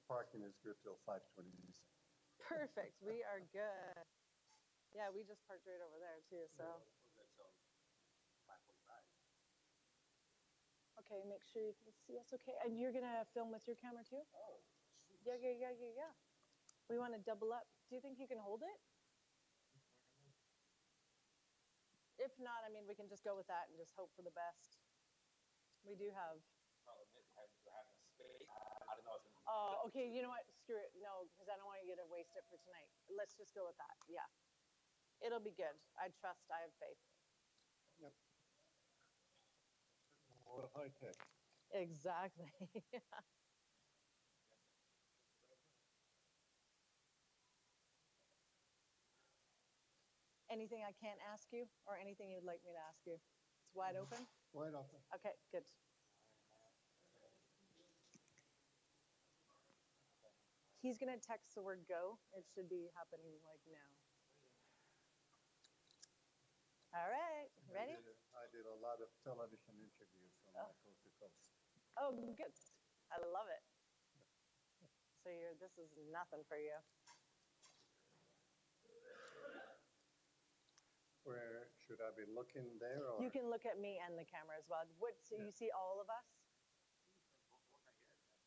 parking is good till 5:20. Perfect. We are good. Yeah, we just parked right over there too. So, okay, make sure you can see us okay. And you're gonna film with your camera too? Yeah, yeah, yeah, yeah, yeah. We want to double up. Do you think you can hold it? If not, I mean, we can just go with that and just hope for the best. We do have. Oh, okay. You know what? Screw it. No, because I don't want you to waste it for tonight. Let's just go with that. Yeah. It'll be good. I trust. I have faith. Yep. More high tech. Exactly. Anything I can't ask you or anything you'd like me to ask you? It's wide open? Wide open. Okay, good. He's going to text the word go. It should be happening like now. All right, ready? I did a lot of television interviews from coast to coast. Oh, good. I love it. So this is nothing for you. Where should I be looking there? Or? You can look at me and the camera as well. So you see all of us?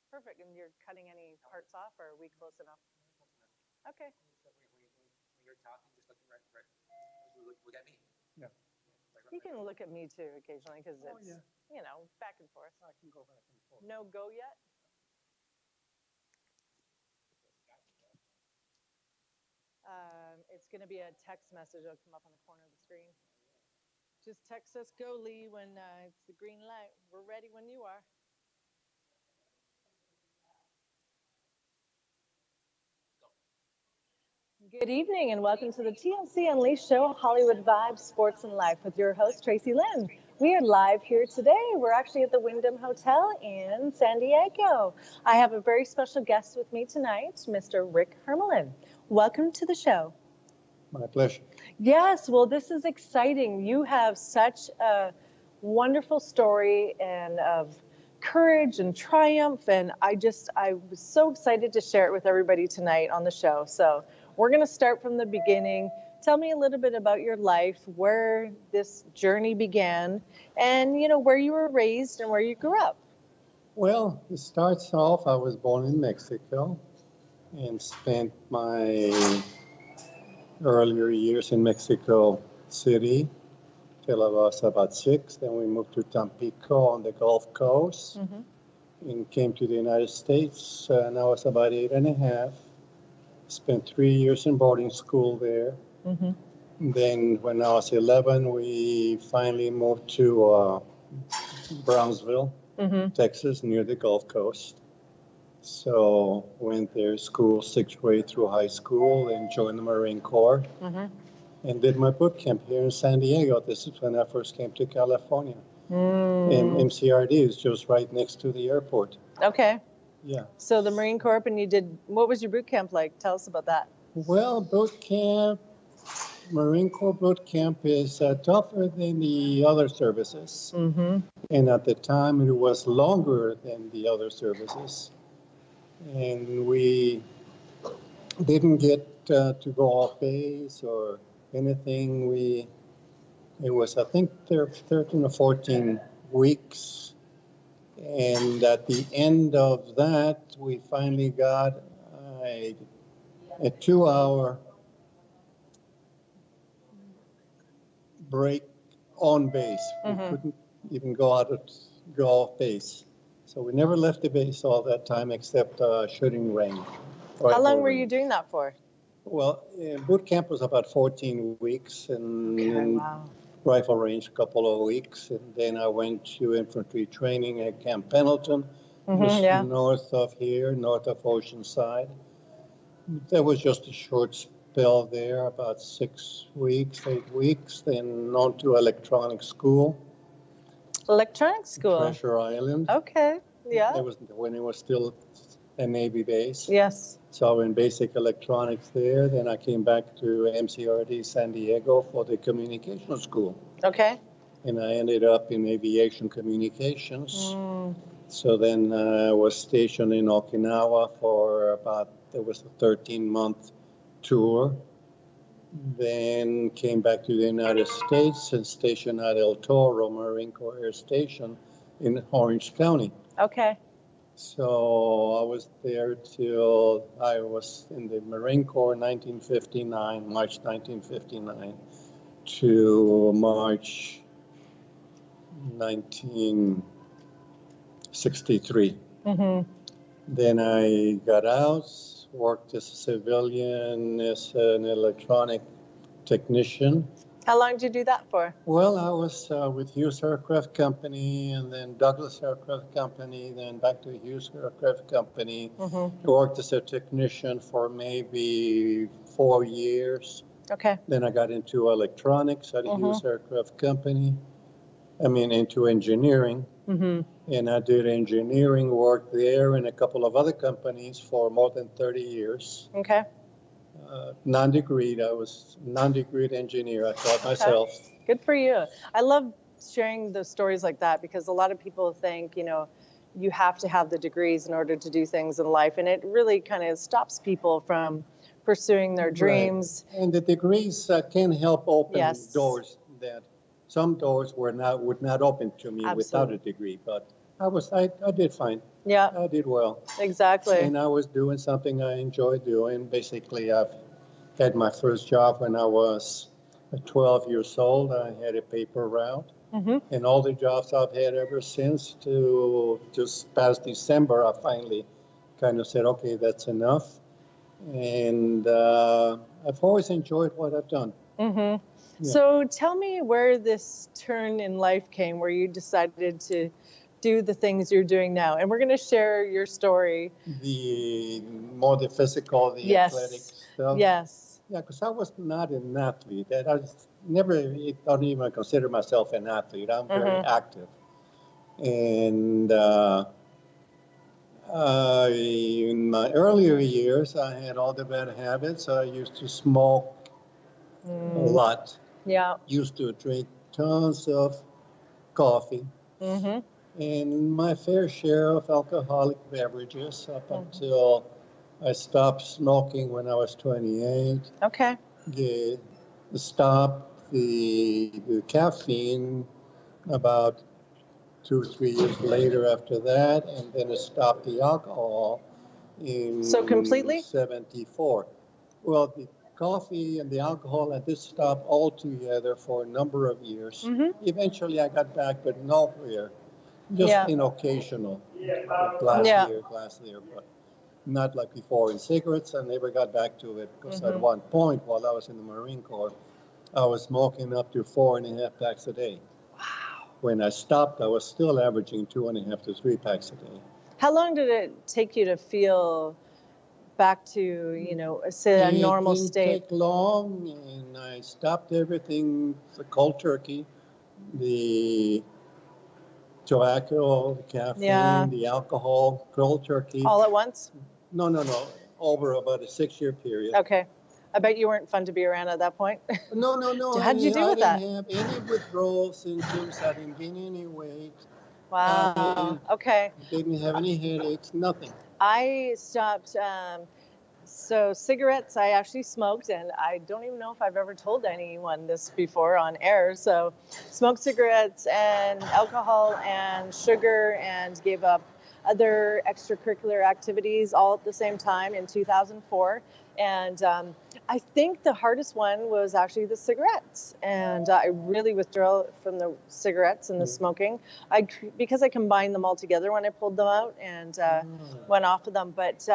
Perfect. And you're cutting any parts off, or are we close enough? Okay. When you're talking, just look at me. Yeah. You can look at me too occasionally because it's, back and forth. I can go back and forth. No go yet? It's going to be a text message. It'll come up on the corner of the screen. Just text us go, Lee, when it's the green light. We're ready when you are. Good evening and welcome to the TLC Unleashed show, Hollywood Vibes, Sports and Life with your host, Tracy Lynn. We are live here today. We're actually at the Wyndham Hotel in San Diego. I have a very special guest with me tonight, Mr. Rick Hermelin. Welcome to the show. My pleasure. Yes, well, this is exciting. You have such a wonderful story and of courage and triumph, and I was so excited to share it with everybody tonight on the show. So we're going to start from the beginning. Tell me a little bit about your life, where this journey began, and where you were raised and where you grew up. Well, it starts off, I was born in Mexico and spent my earlier years in Mexico City till I was about 6. Then we moved to Tampico on the Gulf Coast and came to the United States. And I was about 8.5. Spent 3 years in boarding school there. Then when I was 11, we finally moved to Brownsville, Texas, near the Gulf Coast. So went there school 6th grade through high school and joined the Marine Corps and did my boot camp here in San Diego. This is when I first came to California. And MCRD is just right next to the airport. Okay. Yeah. So the Marine Corps, and what was your boot camp like? Tell us about that. Well, boot camp, Marine Corps boot camp is tougher than the other services. And at the time, it was longer than the other services. And we didn't get to go off base or anything. It was, I think, 13 or 14 weeks. And at the end of that, we finally got a 2-hour break on base. We couldn't even go off base. So we never left the base all that time except shooting range. How long were you doing that for? Well, boot camp was about 14 weeks, and rifle range a couple of weeks. And then I went to infantry training at Camp Pendleton, just north of here, north of Oceanside. That was just a short spell there, about 6 weeks, 8 weeks, then on to electronic school. Electronic school? Treasure Island. Okay, yeah. That was when it was still a Navy base. Yes. So I went basic electronics there. Then I came back to MCRD San Diego for the communication school. Okay. And I ended up in aviation communications. So then I was stationed in Okinawa for it was a 13-month tour. Then came back to the United States and stationed at El Toro Marine Corps Air Station in Orange County. Okay. So I was there till I was in the Marine Corps 1959, March 1959 to March 1963. Mm-hmm. Then I got out, worked as a civilian, as an electronic technician. How long did you do that for? Well, I was with Hughes Aircraft Company and then Douglas Aircraft Company, then back to Hughes Aircraft Company. Mm-hmm. Worked as a technician for maybe 4 years. Okay. Then I got into electronics at Mm-hmm. Hughes Aircraft Company. Into engineering. Mm-hmm. And I did engineering work there in a couple of other companies for more than 30 years. Okay. Non-degreed. I was non-degreed engineer. I taught myself. Good for you. I love sharing the stories like that because a lot of people think, you have to have the degrees in order to do things in life. And it really kind of stops people from pursuing their dreams. Right. And the degrees can help open Yes. doors that some doors would not open to me without a degree. But I did fine. Yeah. I did well. Exactly. And I was doing something I enjoyed doing. Basically, I've had my first job when I was 12 years old. I had a paper route. Mm-hmm. And all the jobs I've had ever since to just past December, I finally kind of said, okay, that's enough. And I've always enjoyed what I've done. Mm-hmm. Yeah. So tell me where this turn in life came, where you decided to do the things you're doing now. And we're going to share your story. The more the physical, the Yes. athletic stuff. Yes. Yeah, because I was not an athlete. I don't even consider myself an athlete. I'm very Mm-hmm. active. And in my earlier years, I had all the bad habits. I used to smoke a lot. Yeah. Used to drink tons of coffee. Mm-hmm. And my fair share of alcoholic beverages up until I stopped smoking when I was 28. Okay. Stopped the caffeine about 2-3 years later after that, and then I stopped the alcohol in So completely? 74. Well, the coffee and the alcohol, I did stop altogether for a number of years. Mm-hmm. Eventually I got back, but nowhere. Just Yeah. in occasional, glass here, glass there, but not like before. In cigarettes, I never got back to it because at one point while I was in the Marine Corps, I was smoking up to 4.5 packs a day. Wow. When I stopped, I was still averaging 2.5 to 3 packs a day. How long did it take you to feel back to, say a normal state? It didn't take long, and I stopped everything, the cold turkey, the tobacco, the caffeine, the alcohol, cold turkey. All at once? No. Over about a 6-year period. Okay. I bet you weren't fun to be around at that point. No. How did you deal with that? I didn't have any withdrawal symptoms. I didn't gain any weight. Wow. Okay. Didn't have any headaches, nothing. I stopped. So cigarettes, I actually smoked, and I don't even know if I've ever told anyone this before on air. So smoked cigarettes and alcohol and sugar and gave up other extracurricular activities all at the same time in 2004. And I think the hardest one was actually the cigarettes. And I really withdrew from the cigarettes and the smoking. Because I combined them all together when I pulled them out and went off of them. But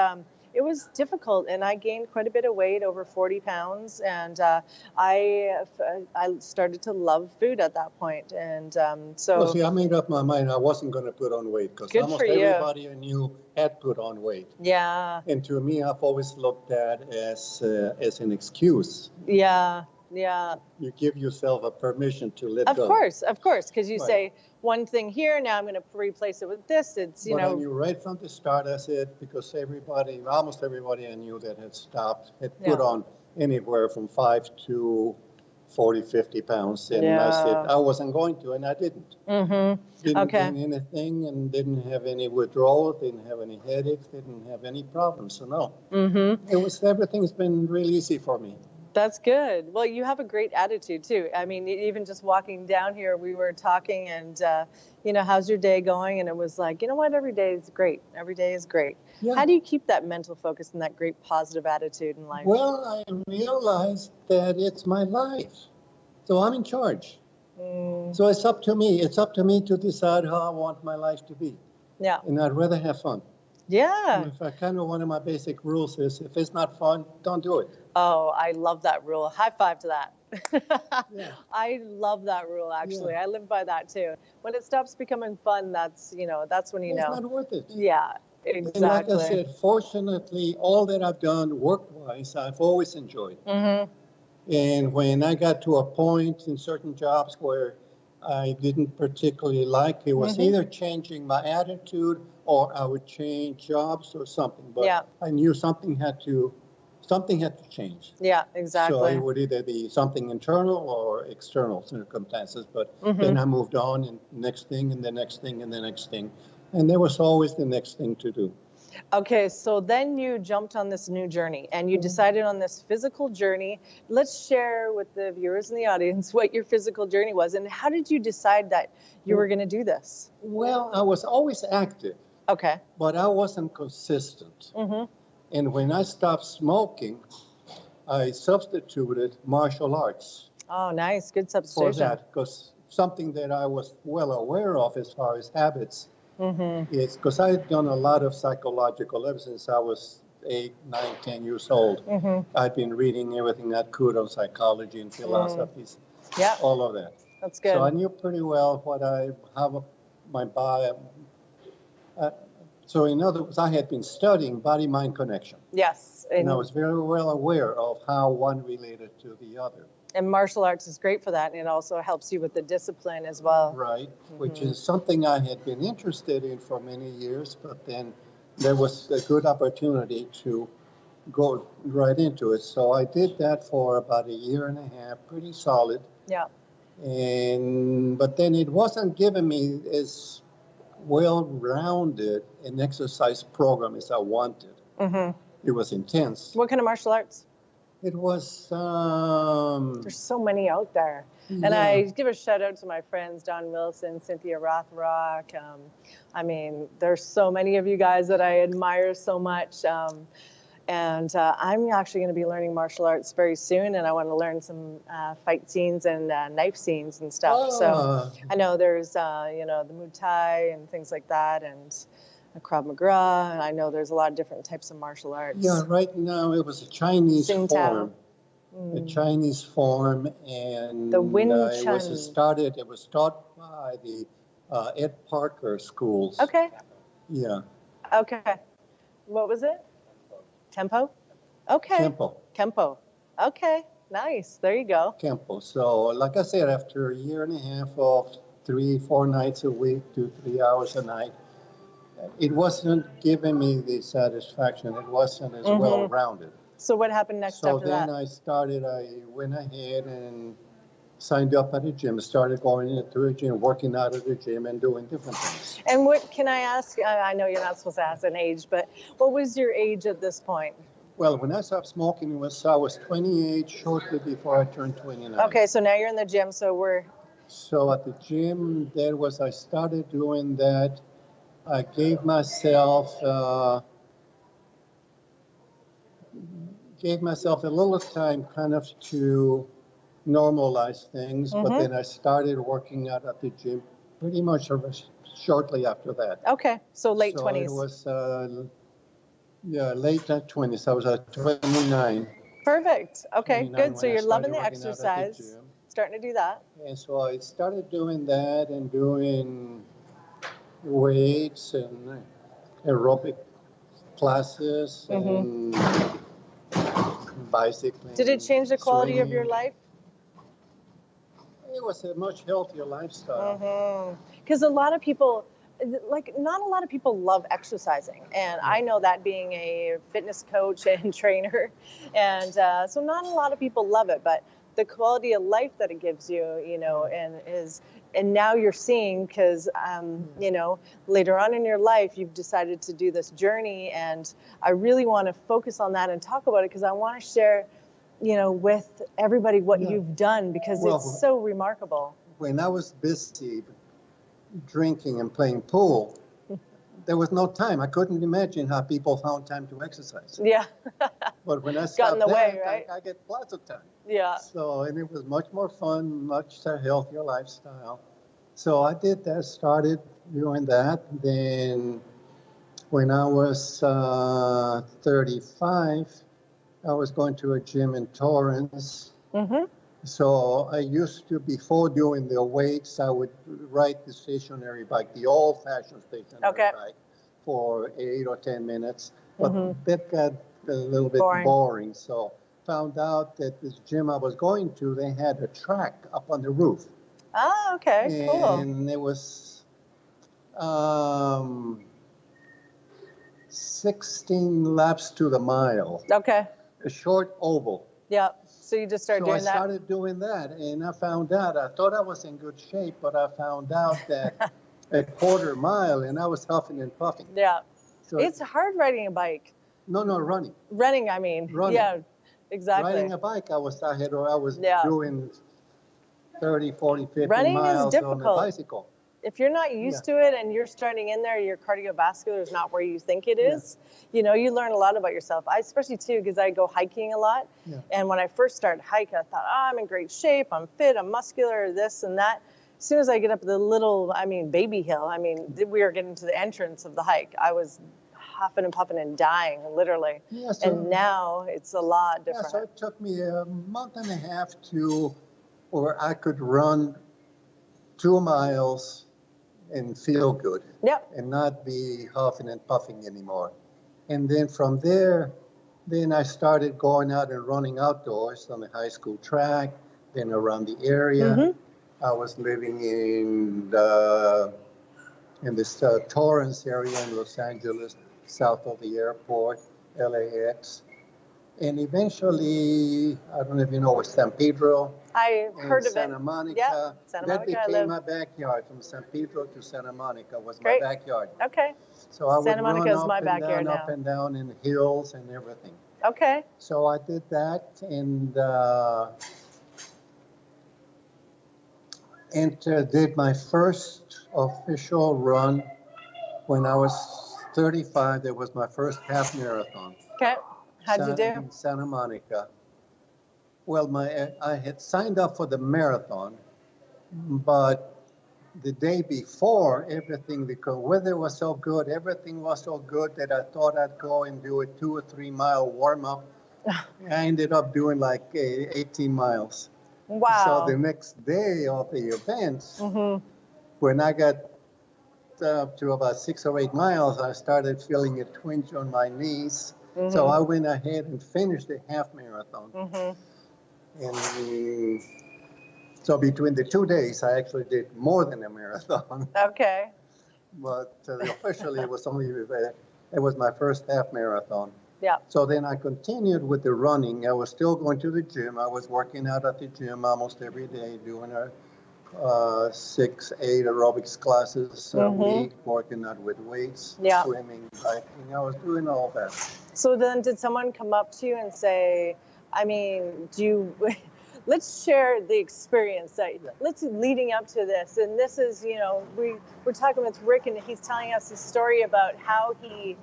it was difficult, and I gained quite a bit of weight, over 40 pounds, and I started to love food at that point. And so... Well, see, I made up my mind I wasn't going to put on weight because almost everybody I knew had put on weight. Yeah. And to me, I've always looked at as an excuse. Yeah. You give yourself a permission to let go. Of course, because you say one thing here, now I'm going to replace it with this. It's, But I knew right from the start, I said, because almost everybody I knew that had stopped had put on anywhere from 5 to 40, 50 pounds. And I said Yeah. I wasn't going to, and I didn't. Mm-hmm. Didn't Okay. gain anything and didn't have any withdrawal, didn't have any headaches, didn't have any problems. So no, Mm-hmm. everything's been really easy for me. That's good. Well, you have a great attitude too. I mean, even just walking down here, we were talking and, how's your day going? And it was like, you know what? Every day is great. Every day is great. Yeah. How do you keep that mental focus and that great positive attitude in life? Well, I realized that it's my life. So I'm in charge. Mm, So it's up to me. It's up to me to decide how I want my life to be. yeah. And I'd rather have fun. Yeah. If I kind of one of my basic rules is if it's not fun, don't do it. Oh, I love that rule. High five to that. Yeah. I love that rule, actually. Yeah. I live by that too. When it stops becoming fun, that's when you It's know. not worth it. Yeah, And like I exactly. said, fortunately, all that I've done work-wise, I've always enjoyed. Mm-hmm. And when I got to a point in certain jobs where I didn't particularly like, it was Mm-hmm. either changing my attitude or I would change jobs or something. But Yeah. I knew something had to change. Yeah, So exactly. it would either be something internal or external circumstances. But Mhm. then I moved on, and next thing, and the next thing, and the next thing. And there was always the next thing to do. Okay, so then you jumped on this new journey and you decided on this physical journey. Let's share with the viewers in the audience what your physical journey was and how did you decide that you were going to do this? Well, I was always active, Okay. but I wasn't consistent. Mm-hmm. And when I stopped smoking, I substituted martial arts Oh, nice. Good for substitution. that, because something that I was well aware of as far as habits Mm-hmm. is because I had done a lot of psychological ever since I was 8, 9, 10 years old. Mm-hmm. I'd been reading everything I could on psychology and philosophies, Yeah, all of that. that's good. So I knew pretty well how my body. So in other words, I had been studying body-mind connection. Yes. And I was very well aware of how one related to the other. And martial arts is great for that. And it also helps you with the discipline as well. Right, which is something I had been interested in for many years, but then there was a good opportunity to go right into it. So I did that for about a year and a half, pretty solid. Yeah. But then it wasn't giving me as well-rounded an exercise program as I wanted. Mm-hmm. It was intense. What kind of martial arts? It was, There's so many out there. And yeah. I give a shout out to my friends, Don Wilson, Cynthia Rothrock. I mean, there's so many of you guys that I admire so much. I'm actually going to be learning martial arts very soon, and I want to learn some fight scenes and knife scenes and stuff. So I know there's, the Muay Thai and things like that, and Krav Maga, and I know there's a lot of different types of martial arts. Yeah, right now it was a Chinese Sing Tao. form. A Chinese form, and The Wing it Chun. was taught by the Ed Parker schools. Okay. Yeah. Okay. What was it? Tempo? Okay. Kempo. Kempo. Okay. Nice. There you go. Kempo. So, like I said, after a year and a half of 3-4 nights a week, 2-3 hours a night, it wasn't giving me the satisfaction. It wasn't as well-rounded. So what happened next after that? So then I went ahead and signed up at a gym, started going into a gym, working out at the gym and doing different things. And what can I ask? I know you're not supposed to ask an age, but what was your age at this point? Well, when I stopped smoking, I was 28 shortly before I turned 29. Okay, so now you're in the gym, so at the gym, I started doing that. I gave myself a little time kind of to normalize things, but then I started working out at the gym pretty much shortly after that. Okay, so late 20s. It was, late 20s. I was at 29. Perfect. Okay, good. So you're loving the working out at the exercise, gym. starting to do that. And so I started doing that and doing weights and aerobic classes and bicycling. Did it change the quality of your swimming. life? It was a much healthier lifestyle. Because a lot of people, not a lot of people love exercising. And I know that being a fitness coach and trainer. And so not a lot of people love it. But the quality of life that it gives you, you know, and now you're seeing, because, you know, later on in your life, you've decided to do this journey, and I really want to focus on that and talk about it, because I want to share, you know, with everybody what Yeah. you've done, because Well, it's so remarkable. When I was busy drinking and playing pool, there was no time. I couldn't imagine how people found time to exercise. Yeah. But when I Got in stopped the that, way, right? I get lots of time. Yeah. So, and it was much more fun, much healthier lifestyle. So I did that, started doing that. Then when I was 35, I was going to a gym in Torrance. Mm-hmm. So I used to, before doing the weights, I would ride the stationary bike, the old-fashioned stationary Okay. bike, for 8 or 10 minutes. But Mm-hmm. that got a little bit Boring. boring. So found out that this gym I was going to, they had a track up on the roof. Ah, okay, cool. And it was 16 laps to the mile, Okay. a short oval. Yeah. So you just started So I doing that. started doing that, and I found out, I thought I was in good shape, but I found out that a quarter mile, and I was huffing and puffing. Yeah. So It's hard riding a bike. no, running. Running, I mean. Running. Yeah, exactly. Riding a bike, I was Yeah. doing 30, 40, 50 Running is miles on a difficult. bicycle. If you're not used to it and you're starting in there, your cardiovascular is not where you think it is. You know, you learn a lot about yourself. I, especially too, because I go hiking a lot. Yeah. And when I first started hiking, I thought, oh, I'm in great shape. I'm fit. I'm muscular, this and that. As soon as I get up the little, baby hill, we were getting to the entrance of the hike. I was huffing and puffing and dying, literally. Yeah, so, And now it's a lot yeah, different. so it took me a month and a half where I could run 2 miles and feel good. Yep. And not be huffing and puffing anymore. And then from there, then I started going out and running outdoors on the high school track, then around the area. Mm-hmm. I was living in this Torrance area in Los Angeles, south of the airport, LAX. And eventually, I don't know if you know where San Pedro I heard and of Santa it. Monica. Yeah, Santa That Monica, I became live. my backyard. From San Pedro to Santa Monica was Great. my backyard. Okay. So I would Santa Monica run is my up and backyard down, now. up and down in the hills and everything. Okay. So I did that and did my first official run when I was 35. That was my first half marathon. Okay. How'd you do? In Santa Monica. Well, I had signed up for the marathon, but the day before, the weather was so good, everything was so good that I thought I'd go and do a 2 or 3 mile warm up. I ended up doing like 18 miles. Wow. So the next day of the event, Mm-hmm. when I got up to about 6 or 8 miles, I started feeling a twinge on my knees. Mm-hmm. So I went ahead and finished the half marathon. Mm-hmm. And so between the 2 days, I actually did more than a marathon. Okay. But officially, it was my first half marathon. Yeah. So then I continued with the running. I was still going to the gym. I was working out at the gym almost every day, doing 6, 8 aerobics classes a week, working out with weights, swimming, biking. I was doing all that. So then did someone come up to you and say, let's share the experience leading up to this. And this is, we're talking with Rick, and he's telling us a story about how he,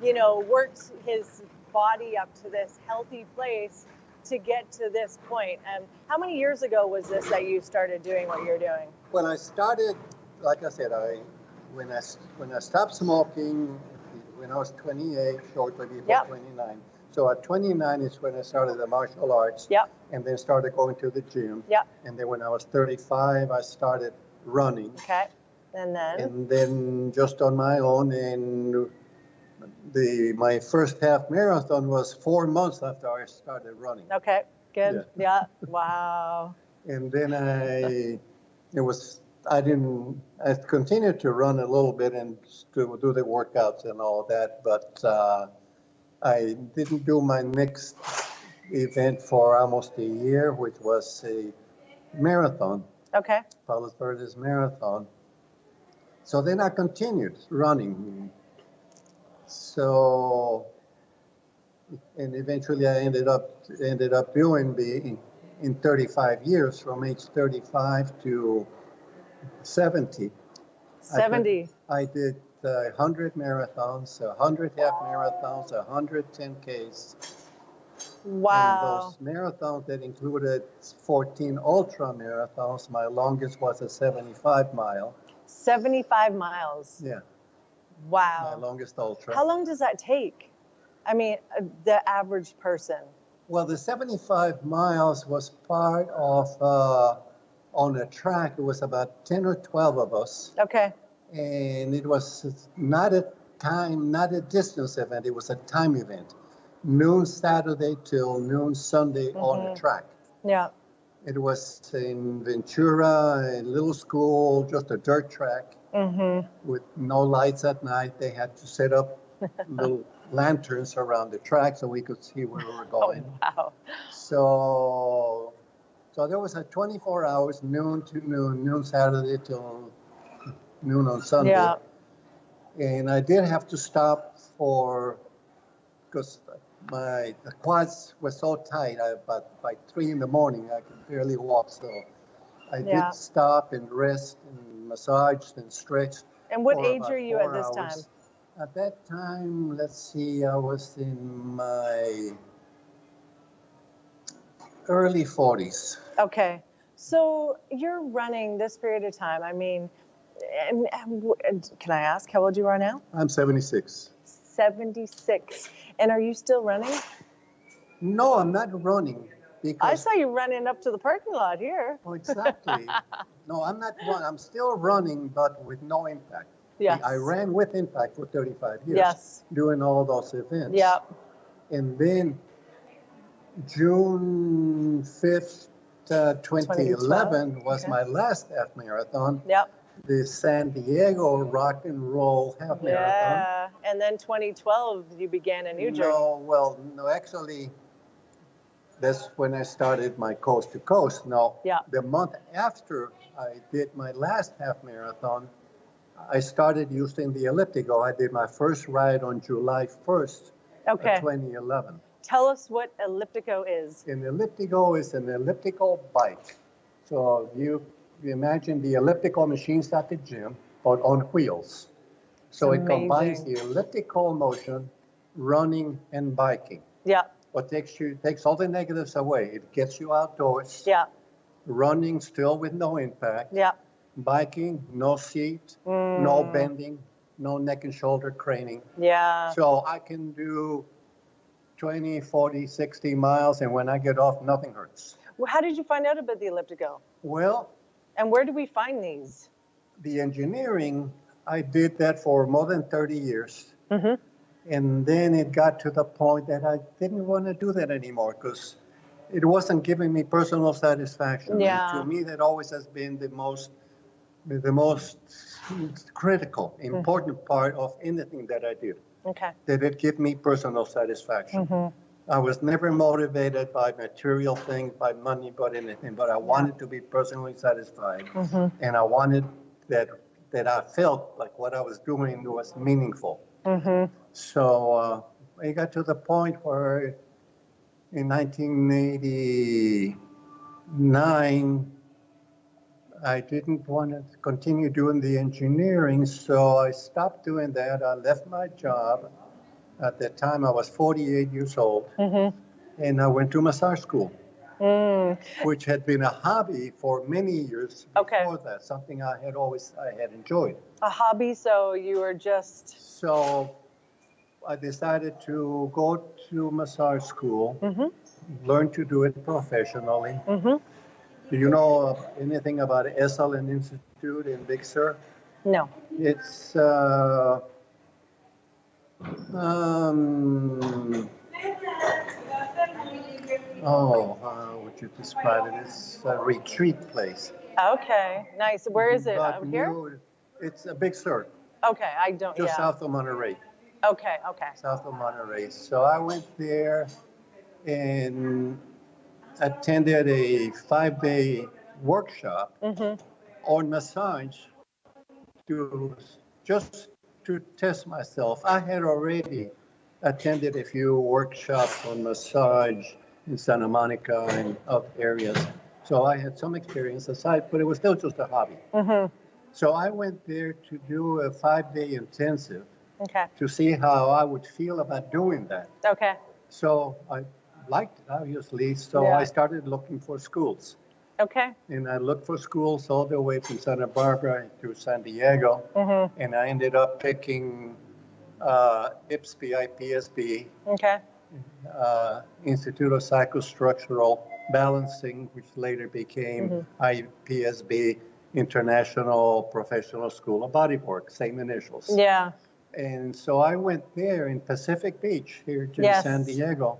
worked his body up to this healthy place to get to this point. And how many years ago was this that you started doing what you're doing? When I started, like I said, when I stopped smoking, when I was 28, shortly before 29. So at 29 is when I started the martial arts. And then started going to the gym. And then when I was 35, I started running. Okay. And then just on my own, and my first half marathon was 4 months after I started running. Okay, good. Yeah. Wow. And then I continued to run a little bit and to do the workouts and all that, but I didn't do my next event for almost a year, which was a marathon, Okay. Palos Verdes Marathon. So then I continued running. So, and eventually I ended up doing in 35 years, from age 35 to 70. 70. I did 100 marathons, 100 half marathons, 100 10Ks. And Wow. those marathons that included 14 ultra marathons, my longest was a 75 mile. 75 miles. Yeah, my Wow. longest ultra. How long does that take? I mean, the average person. Well, the 75 miles was part of, on a track, it was about 10 or 12 of us. Okay. And it was not a distance event, it was a time event. Noon Saturday till noon Sunday on the track. Yeah. It was in Ventura, a little school, just a dirt track with no lights at night. They had to set up little lanterns around the track so we could see where we were going. Wow. So there was a 24 hours, noon to noon Saturday till noon on Sunday. Yeah. And I did have to stop because the quads were so tight. By 3 in the morning, I could barely walk. So I Yeah. did stop and rest and massaged and stretched. And what for age about are you at 4 this hours. time? At that time, let's see, I was in my early 40s. Okay. So you're running this period of time. I mean, and can I ask how old you are now? I'm 76. 76. And are you still running? No, I'm not running I because. saw you running up to the parking lot here. Oh, exactly. No, I'm not running. I'm still running, but with no impact. Yes. I ran with impact for 35 years. Yes. Doing all those events. Yeah. And then June 5th, 2011 was Okay. my last half marathon. Yep. The San Diego Rock and Roll half marathon. Yeah. And then 2012, you began a new journey. No, actually, that's when I started my coast to coast. Now, Yeah. the month after I did my last half marathon, I started using the elliptical. I did my first ride on July 1st, Okay. 2011. Tell us what Elliptico is. An elliptical is an elliptical bike. So you imagine the elliptical machines at the gym, but on wheels. So it combines amazing. the elliptical motion, running, and biking. Yeah. What takes all the negatives away. It gets you outdoors. Yeah. Running still with no impact. Yeah. Biking, no seat, no bending, no neck and shoulder craning. Yeah. So I can do 20, 40, 60 miles, and when I get off, nothing hurts. Well, how did you find out about the Elliptico? Well, And where do we find these? the engineering, I did that for more than 30 years. Mm-hmm. And then it got to the point that I didn't want to do that anymore because it wasn't giving me personal satisfaction. Yeah. And to me, that always has been the most critical, important part of anything that I did. Okay. That it give me personal satisfaction. I was never motivated by material things, by money, but anything. But I wanted to be personally satisfied, and I wanted that I felt like what I was doing was meaningful. So it got to the point where in 1989, I didn't want to continue doing the engineering, so I stopped doing that. I left my job. At that time, I was 48 years old, and I went to massage school, which had been a hobby for many years before that, something I had enjoyed. A hobby, so you were just... So I decided to go to massage school, learn to do it professionally. Do you know anything about Esalen Institute in Big Sur? No. It's how would you describe it? It's a retreat place. Okay, nice. Where is it? But Here? It's a Big Sur, Okay, I don't, just south of Monterey. Okay, okay. South of Monterey. So I went there and attended a 5-day workshop on massage to just to test myself. I had already attended a few workshops on massage in Santa Monica and other areas. So I had some experience aside, but it was still just a hobby. So I went there to do a 5-day intensive Okay. to see how I would feel about doing that. Okay. So I liked it, obviously. So Yeah. I started looking for schools. Okay. And I looked for schools all the way from Santa Barbara to San Diego. And I ended up picking IPSB, IPSB, Okay. Institute of Psychostructural Balancing, which later became IPSB, International Professional School of Bodywork, same initials. Yeah. And so I went there in Pacific Beach here to Yes. San Diego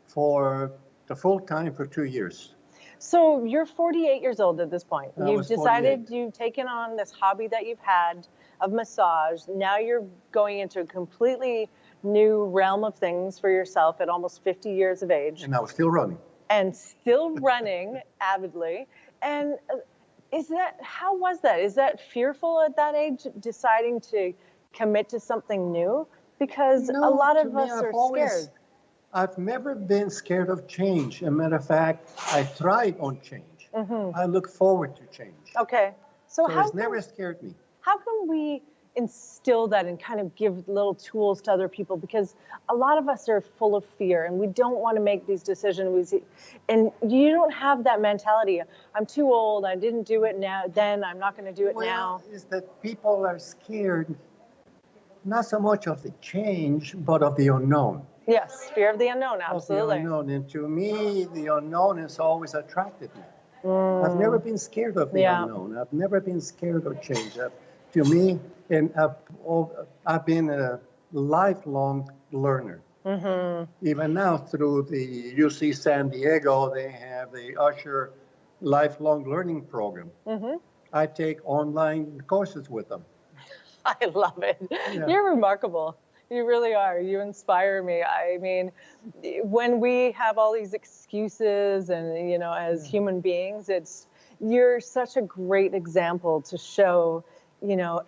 for the full time for 2 years. So you're 48 years old at this point. I You've was decided 48. you've taken on this hobby that you've had of massage. Now you're going into a completely new realm of things for yourself at almost 50 years of age And I was still running. and still running avidly. And how was that? Is that fearful at that age, deciding to commit to something new? Because a lot to of me, us are scared. I've never been scared of change. As a matter of fact, I thrive on change. I look forward to change. Okay. So it's never scared me. How can we instill that and kind of give little tools to other people? Because a lot of us are full of fear and we don't want to make these decisions. And you don't have that mentality. I'm too old. I didn't do it then I'm not going to do it now. Is that people are scared not so much of the change, but of the unknown. Yes, fear of the unknown, absolutely. Of the unknown. And to me, the unknown has always attracted me. I've never been scared of the unknown. I've never been scared of change. To me, and I've been a lifelong learner. Even now, through the UC San Diego, they have the Usher Lifelong Learning Program. I take online courses with them. I love it. Yeah. You're remarkable. You really are. You inspire me. I mean, when we have all these excuses and, as human beings, you're such a great example to show,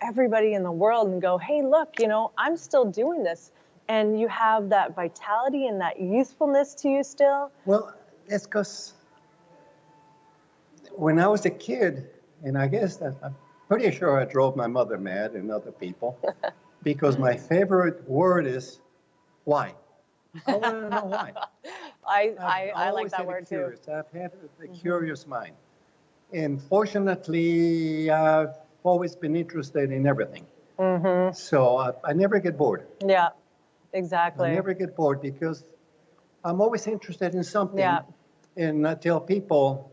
everybody in the world and go, hey, look, I'm still doing this. And you have that vitality and that youthfulness to you still. Well, it's because when I was a kid, and I guess that I'm pretty sure I drove my mother mad and other people, because my favorite word is why. I want to know why. I like that word too. I've had a curious mind. And fortunately, I've always been interested in everything. So I never get bored. Yeah, exactly. I never get bored because I'm always interested in something. Yeah. And I tell people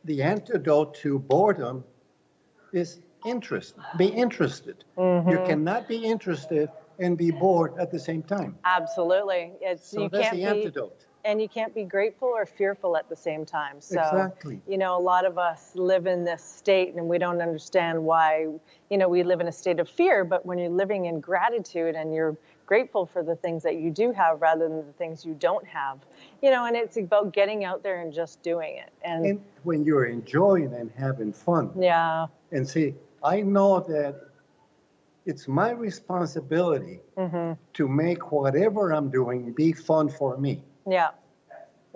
the antidote to boredom is interest. Be interested. You cannot be interested and be bored at the same time. Absolutely. So that's the antidote. And you can't be grateful or fearful at the same time. So, Exactly. A lot of us live in this state and we don't understand why, we live in a state of fear. But when you're living in gratitude and you're grateful for the things that you do have rather than the things you don't have, and it's about getting out there and just doing it. And when you're enjoying and having fun. Yeah. And see, I know that it's my responsibility to make whatever I'm doing be fun for me. Yeah.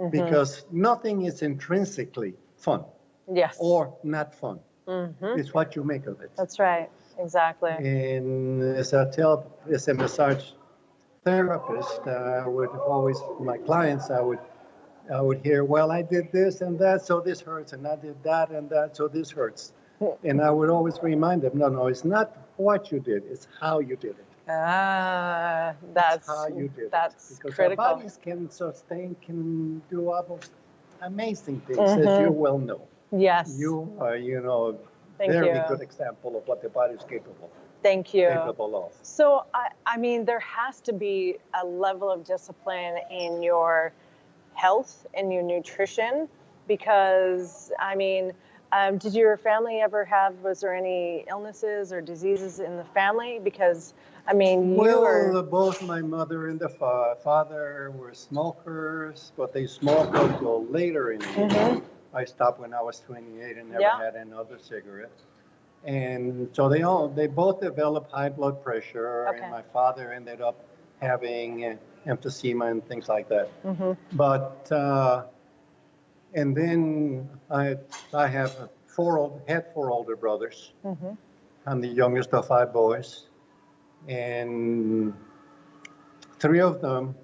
Because nothing is intrinsically fun. Yes. Or not fun. It's what you make of it. That's right. Exactly. And as a massage therapist, I would always, my clients, I would hear, well, I did this and that, so this hurts, and I did that and that, so this hurts. And I would always remind them, no, it's not what you did, it's how you did it. That's how you did that's it. Because critical. our bodies can do almost amazing things, as you well know. Yes. You are, a Thank very you. good example of what the body is capable Thank you. of. So, I mean, there has to be a level of discipline in your health and your nutrition because, I mean, did your family ever was there any illnesses or diseases in the family? Because I mean, you Well, are. both my mother and the father were smokers, but they smoked until later in age. Mhm. I stopped when I was 28 and never Yeah. had another cigarette. And so they both developed high blood pressure, Okay. and my father ended up having emphysema and things like that. Mhm. But and then I have had four older brothers. Mhm. I'm the youngest of five boys, and three of them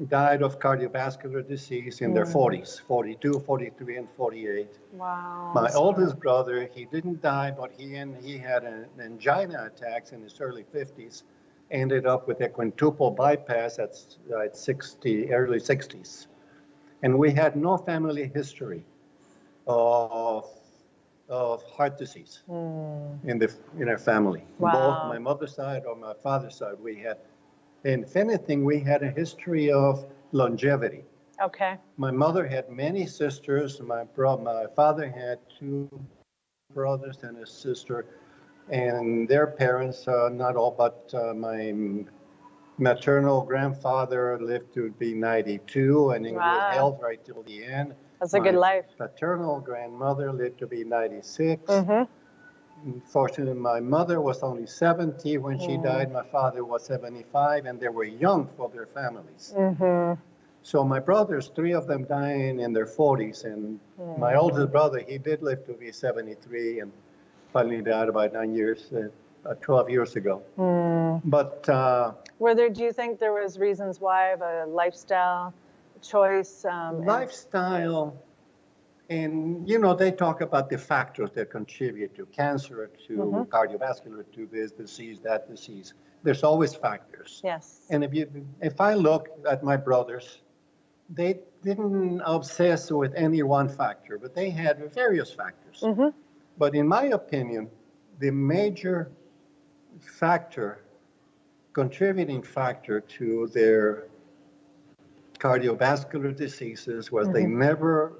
died of cardiovascular disease in their 40s, 42, 43, and 48. Wow. My Sorry. oldest brother, he didn't die, but he had an angina attacks in his early 50s, ended up with a quintuple bypass at 60, early 60s. And we had no family history of, of heart disease in our family. Both my Wow. mother's side or my father's side, we had, and if anything, we had a history of longevity. Okay. My mother had many sisters. My father had two brothers and a sister, and their parents, not all, but my maternal grandfather lived to be 92 and in good Wow. health right till the end. That's a good life. Paternal grandmother lived to be 96. Mhm. Unfortunately, my mother was only 70 when she died. My father was 75, and they were young for their families. Mhm. So my brothers, three of them dying in their 40s, and my oldest brother, he did live to be 73, and finally died about 12 years ago. But Do you think there was reasons why of a lifestyle choice? lifestyle, and they talk about the factors that contribute to cancer, to cardiovascular, to this disease, that disease. There's always factors. Yes. And if I look at my brothers, they didn't obsess with any one factor, but they had various factors. But in my opinion, the major factor, contributing factor to their cardiovascular diseases was they never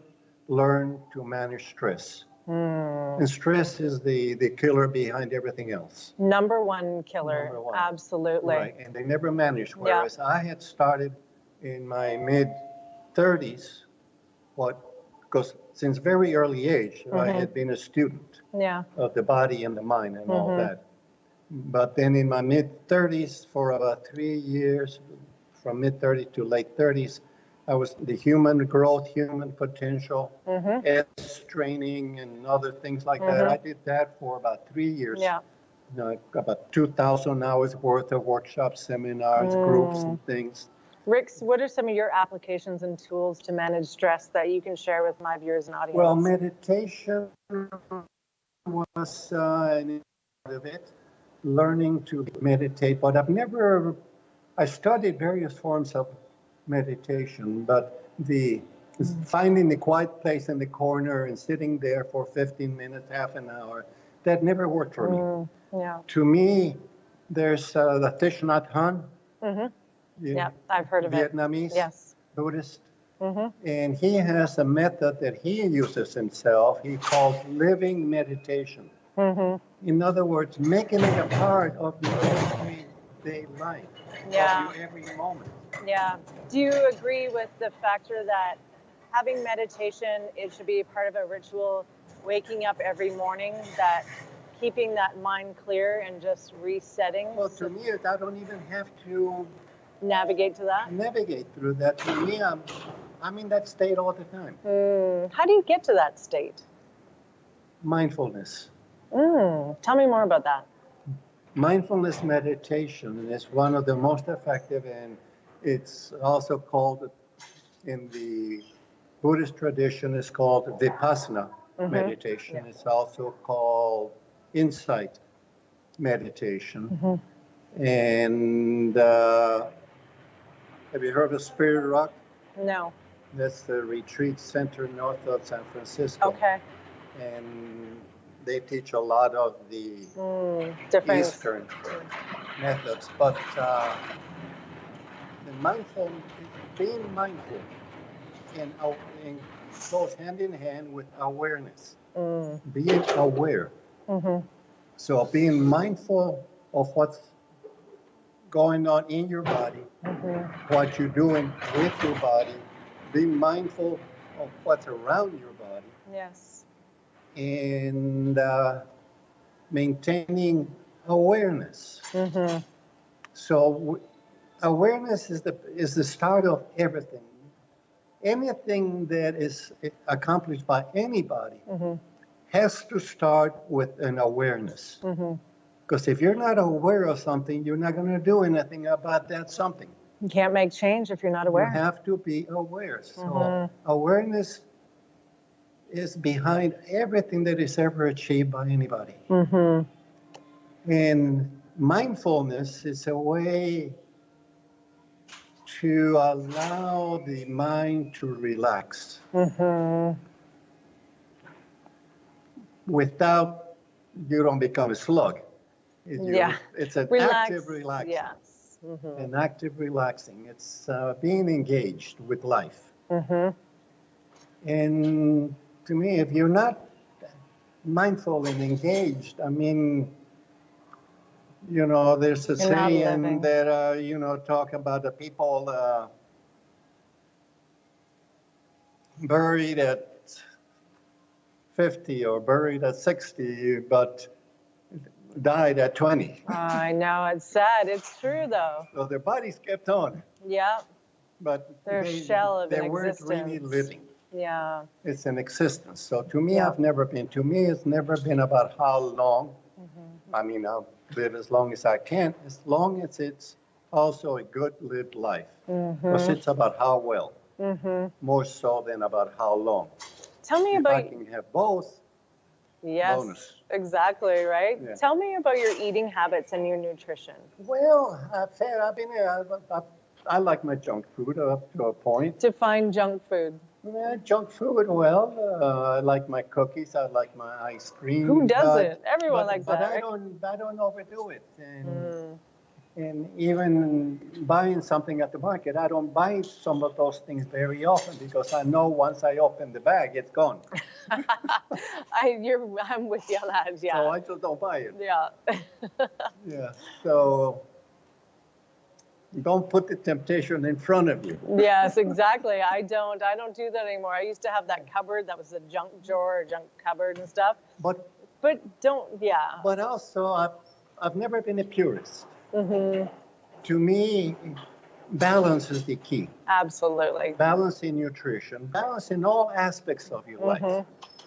learned to manage stress. And stress is the killer behind everything else. Number one killer. Number one. Absolutely. Right, and they never managed. Whereas I had started in my mid 30s, because since very early age, I had been a student Yeah. of the body and the mind and all that. But then in my mid 30s, for about 3 years, from mid 30s to late 30s, I was the human growth, human potential, S training, and other things like that. I did that for about 3 years. Yeah. About 2,000 hours worth of workshops, seminars, groups, and things. Rix, what are some of your applications and tools to manage stress that you can share with my viewers and audience? Well, meditation was an part of it, learning to meditate, but I studied various forms of meditation, but finding the quiet place in the corner and sitting there for 15 minutes, half an hour, that never worked for me. Yeah. To me, there's the Thich Nhat Hanh. Yeah, I've heard of Vietnamese it. Yes. Buddhist. And he has a method that he uses himself. He calls living meditation. In other words, making it a part of your everyday life, of your every moment. Yeah. Do you agree with the factor that having meditation, it should be a part of a ritual, waking up every morning, that keeping that mind clear and just resetting? Well, to me, I don't even have to navigate to that. Navigate through that. To me, I'm in that state all the time. How do you get to that state? Mindfulness. Tell me more about that. Mindfulness meditation is one of the most effective, and it's also called, in the Buddhist tradition, it's called Vipassana meditation. Yeah. It's also called insight meditation. And have you heard of Spirit Rock? No. That's the retreat center north of San Francisco. Okay. And they teach a lot of the different Eastern methods, but being mindful and goes hand in hand with awareness. Being aware. So being mindful of what's going on in your body, what you're doing with your body. Be mindful of what's around your body, Yes. and maintaining awareness. So awareness is the start of everything. Anything that is accomplished by anybody has to start with an awareness. Because if you're not aware of something, you're not going to do anything about that something. You can't make change if you're not You aware. have to be aware. So awareness is behind everything that is ever achieved by anybody. And mindfulness is a way to allow the mind to relax without you don't become a slug. Yeah. It's an Relax. active relaxing. Yes. An active relaxing. It's being engaged with life. And to me, if you're not mindful and engaged, I mean, you know, there's a You're not living. saying that, you know, talk about the people buried at 50 or buried at 60, but died at 20. I know, it's sad. It's true, though. So their bodies kept on, Yeah. but They're a shell of they an weren't really existence. living. Yeah. It's an existence. So to me, Yeah. to me, it's never been about how long. I mean, I'll live as long as I can, as long as it's also a good lived life. Because it's about how well, more so than about how long. Tell me If about. I can have both, Yes. bonus. Exactly, right? Yeah. Tell me about your eating habits and your nutrition. well, I like my junk food up to a point. Define junk food. Yeah, junk food, well, I like my cookies, I like my ice cream. Who doesn't? Everyone likes but that, I right? don't overdo it. And even buying something at the market, I don't buy some of those things very often because I know once I open the bag, it's gone. I'm with you on that. Yeah. So I just don't buy it. Yeah. Yeah. So don't put the temptation in front of you. Yes, exactly. I don't do that anymore. I used to have that cupboard that was a junk drawer, or junk cupboard and stuff. But don't. Yeah. but also I've never been a purist. To me, balance is the key. Absolutely. Balance in nutrition, balance in all aspects of your life.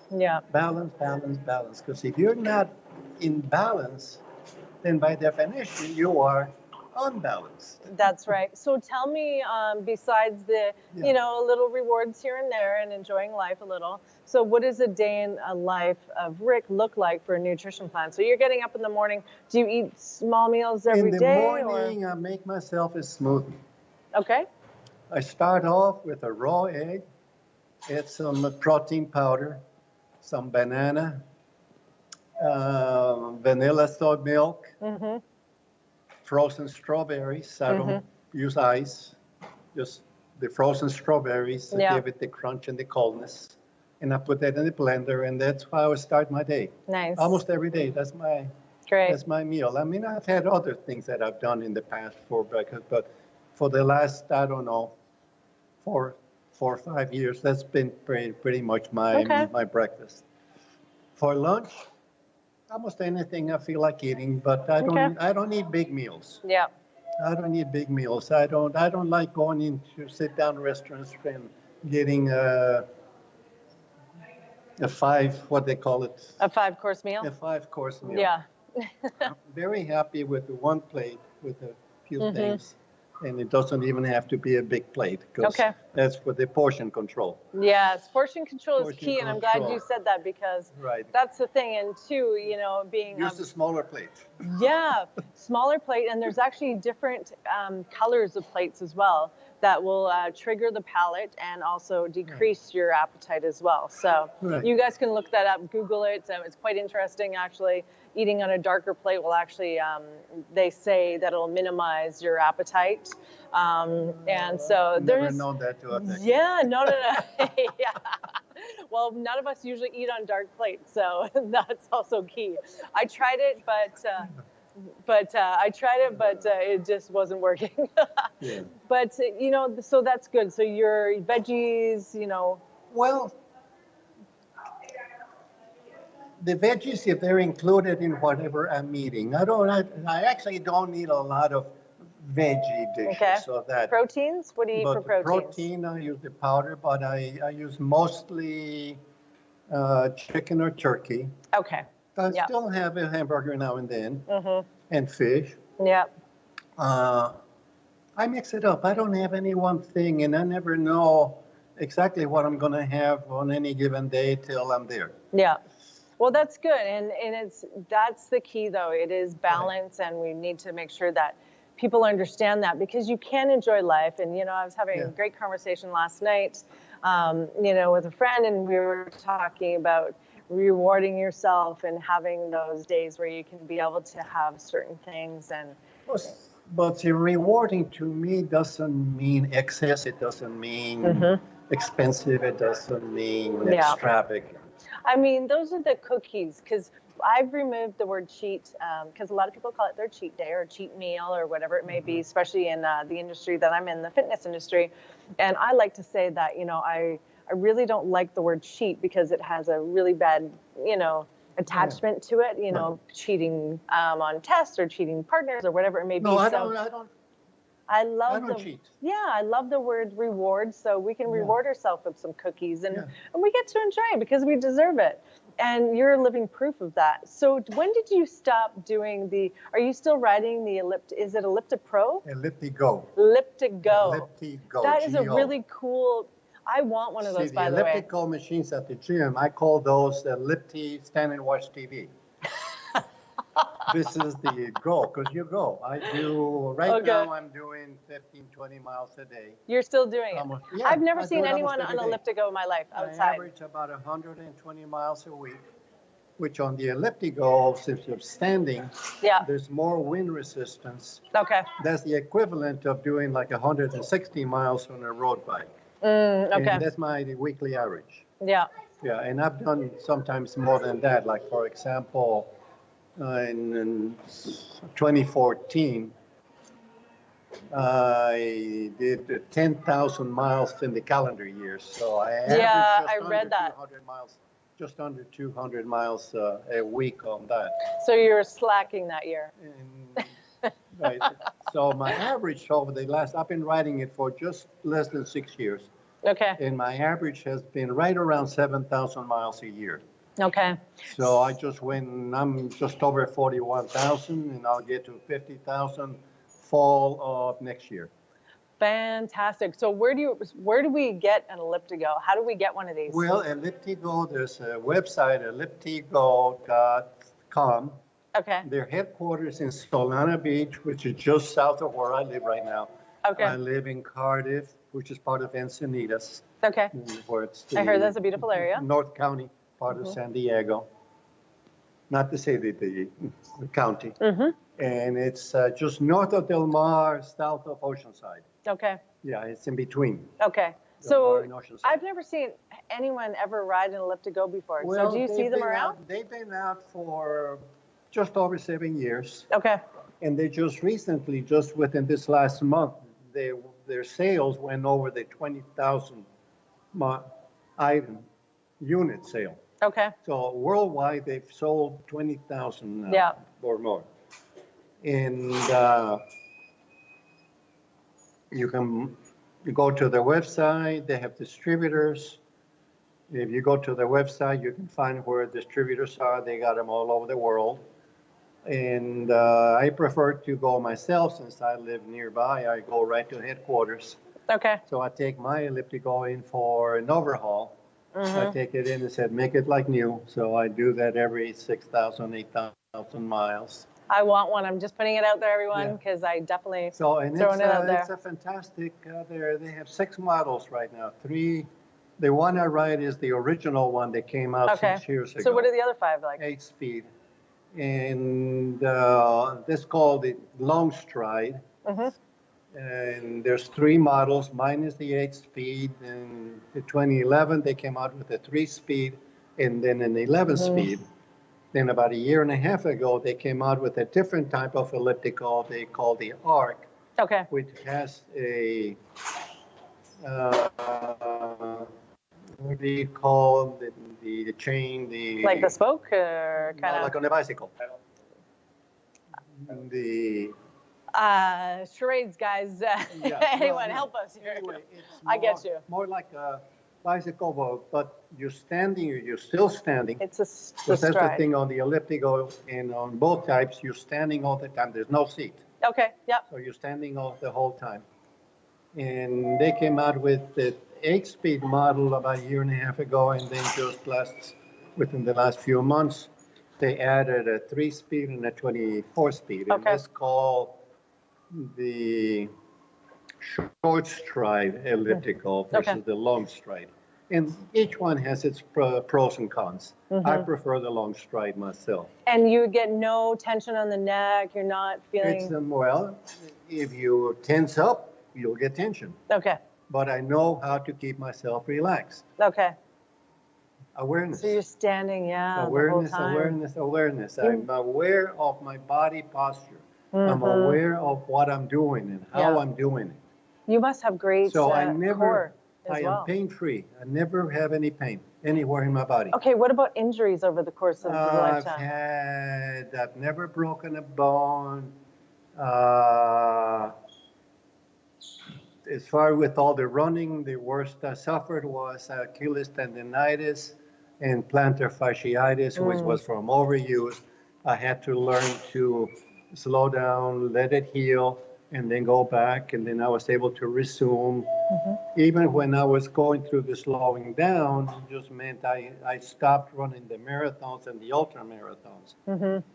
Yeah. Balance, balance, balance. Because if you're not in balance, then by definition, you are unbalanced. That's right. So tell me, besides the, little rewards here and there and enjoying life a little. So what does a day in a life of Rick look like for a nutrition plan? So you're getting up in the morning. Do you eat small meals every day? In the morning, I make myself a smoothie. Okay. I start off with a raw egg, add some protein powder, some banana, vanilla soy milk, frozen strawberries. I don't use ice, just the frozen strawberries to give it the crunch and the coldness. And I put that in the blender, and that's how I start my day. Nice. Almost every day. That's my meal. I mean, I've had other things that I've done in the past for breakfast, but for the last, I don't know, 4 or 5 years, that's been pretty much my breakfast. For lunch, almost anything I feel like eating, but I don't need big meals. Yeah. I don't need big meals. I don't like going into sit-down restaurants and getting a 5-course meal? A 5-course meal. Yeah. I'm very happy with the one plate with a few things. And it doesn't even have to be a big plate because that's for the portion control. Yes, portion control is key, and I'm glad you said that because that's the thing. And two, being use a smaller plate. Yeah, smaller plate, and there's actually different colors of plates as well that will trigger the palate and also decrease your appetite as well. So you guys can look that up, Google it. It's quite interesting, actually. Eating on a darker plate will actually, they say that it'll minimize your appetite. And so Never known that to affect. Yeah, no. Yeah. Well, none of us usually eat on dark plates, so that's also key. I tried it, but but I tried it, but it just wasn't working. Yeah. But you know, so that's good. So your veggies, you know, Well, the veggies, if they're included in whatever I'm eating, I actually don't need a lot of veggie dishes. okay. So that, Proteins? What do you eat for but the proteins? protein, I use the powder, but I use mostly chicken or turkey. Okay. I Yeah. still have a hamburger now and then, Mm-hmm. and fish. Yeah. Uh, I mix it up. I don't have any one thing, and I never know exactly what I'm going to have on any given day till I'm there. Yeah. Well, that's good, and that's the key though. It is balance, and we need to make sure that people understand that because you can enjoy life. And you know, I was having a Yeah. great conversation last night, you know, with a friend, and we were talking about rewarding yourself and having those days where you can be able to have certain things. And But the rewarding to me doesn't mean excess. It doesn't mean expensive. It doesn't mean Yeah. extravagant. I mean, those are the cookies because I've removed the word cheat because a lot of people call it their cheat day or cheat meal or whatever it may be, especially in the industry that I'm in, the fitness industry. And I like to say that, you know, I really don't like the word cheat because it has a really bad, you know, attachment to it, you know, cheating on tests or cheating partners or whatever it may be. No, I So don't. I don't. I love I don't cheat. Yeah, I love the word reward. So we can Yeah. reward ourselves with some cookies and, Yeah. and we get to enjoy it because we deserve it. And you're living proof of that. So when did you stop doing are you still riding the is it Ellipti-Pro? Ellipti-Go. Ellipti-Go. Ellipti-Go. That is a G-O. really cool, I want one of those, See, by the the way. elliptical machines at the gym, I call those Ellipti stand and watch TV. This is the goal, because you go. I do, right Okay. now I'm doing 15, 20 miles a day. You're still doing it. Almost, yeah, I've never I do seen it almost anyone on every day. Ellipti-Go in my life I outside. average about 120 miles a week, which on the Ellipti-Go, since you're standing, Yeah. there's more wind resistance. Okay. That's the equivalent of doing like 160 miles on a road bike. Okay. And that's my weekly average. Yeah. Yeah, and I've done sometimes more than that. Like, for example, in 2014, I did 10,000 miles in the calendar year. So I averaged Yeah, just I under read that. 200 miles, just under 200 miles a week on that. So you're slacking that year. And, right. So my average over the last, I've been riding it for just less than 6 years. Okay. And my average has been right around 7,000 miles a year. Okay. So I just went, I'm just over 41,000 and I'll get to 50,000 fall of next year. Fantastic. So where do we get an Ellipti-Go? How do we get one of these? Well, Ellipti-Go, there's a website, elliptigo.com. Okay. Their headquarters in Solana Beach, which is just south of where I live right now. Okay. I live in Cardiff, which is part of Encinitas. Okay. Where it's I heard that's a beautiful area. North County, part of San Diego. Not to say the county. And it's just north of Del Mar, south of Oceanside. Okay. Yeah, it's in between. Okay. Del Mar So and Oceanside. I've never seen anyone ever ride an Ellipti-Go before. Well, So do you see them around? They've been out for just over 7 years. Okay. And they just recently, just within this last month, their sales went over the 20,000 item unit sale. Okay. So worldwide, they've sold 20,000 Yeah. or more. And you can go to their website. They have distributors. If you go to their website, you can find where distributors are. They got them all over the world. And I prefer to go myself since I live nearby. I go right to headquarters. Okay. So I take my Ellipti-Go in for an overhaul. I take it in and said, make it like new. So I do that every 6,000, 8,000 miles. I want one. I'm just putting it out there, everyone, Yeah. because I definitely And throwing it out there. it's a fantastic, they have 6 models right now. 3, the one I ride is the original one that came out Okay. 6 years ago. So what are the other 5 like? 8-speed. And this called the Long Stride. And there's 3 models. Mine is the 8-speed. And in 2011, they came out with a 3-speed and then an 11-speed. Then about a year and a half ago, they came out with a different type of elliptical they call the ARC, Okay. which has a, uh, what do you call the chain, Like the spoke or kind of? like on a bicycle. The Charades, guys. Yeah, Anyone, well, no. help us here. Anyway, it's I get you. more like a bicycle, but you're standing, you're still standing. It's a Because that's the stride. thing on the elliptical and on both types, you're standing all the time. There's no seat. Okay, yep. So you're standing all the whole time. And they came out with the 8-speed model about a year and a half ago, and then just within the last few months, they added a 3-speed and a 24-speed. And Okay. that's called the short stride elliptical versus Okay. the long stride. And each one has its pros and cons. I prefer the long stride myself. And you get no tension on the neck. You're not It's feeling. well, if you tense up, you'll get tension. Okay. But I know how to keep myself relaxed. Okay. Awareness. So you're standing, yeah, Awareness, the whole time. awareness. I'm aware of my body posture. I'm aware of what I'm doing and how Yeah. I'm doing it. You must have great So I core never, as I well. am pain-free. I never have any pain anywhere in my body. Okay, what about injuries over the course of your lifetime? I've never broken a bone. Uh, as far with all the running, the worst I suffered was Achilles tendonitis and plantar fasciitis, which was from overuse. I had to learn to slow down, let it heal, and then go back, and then I was able to resume. Even when I was going through the slowing down, it just meant I stopped running the marathons and the ultra marathons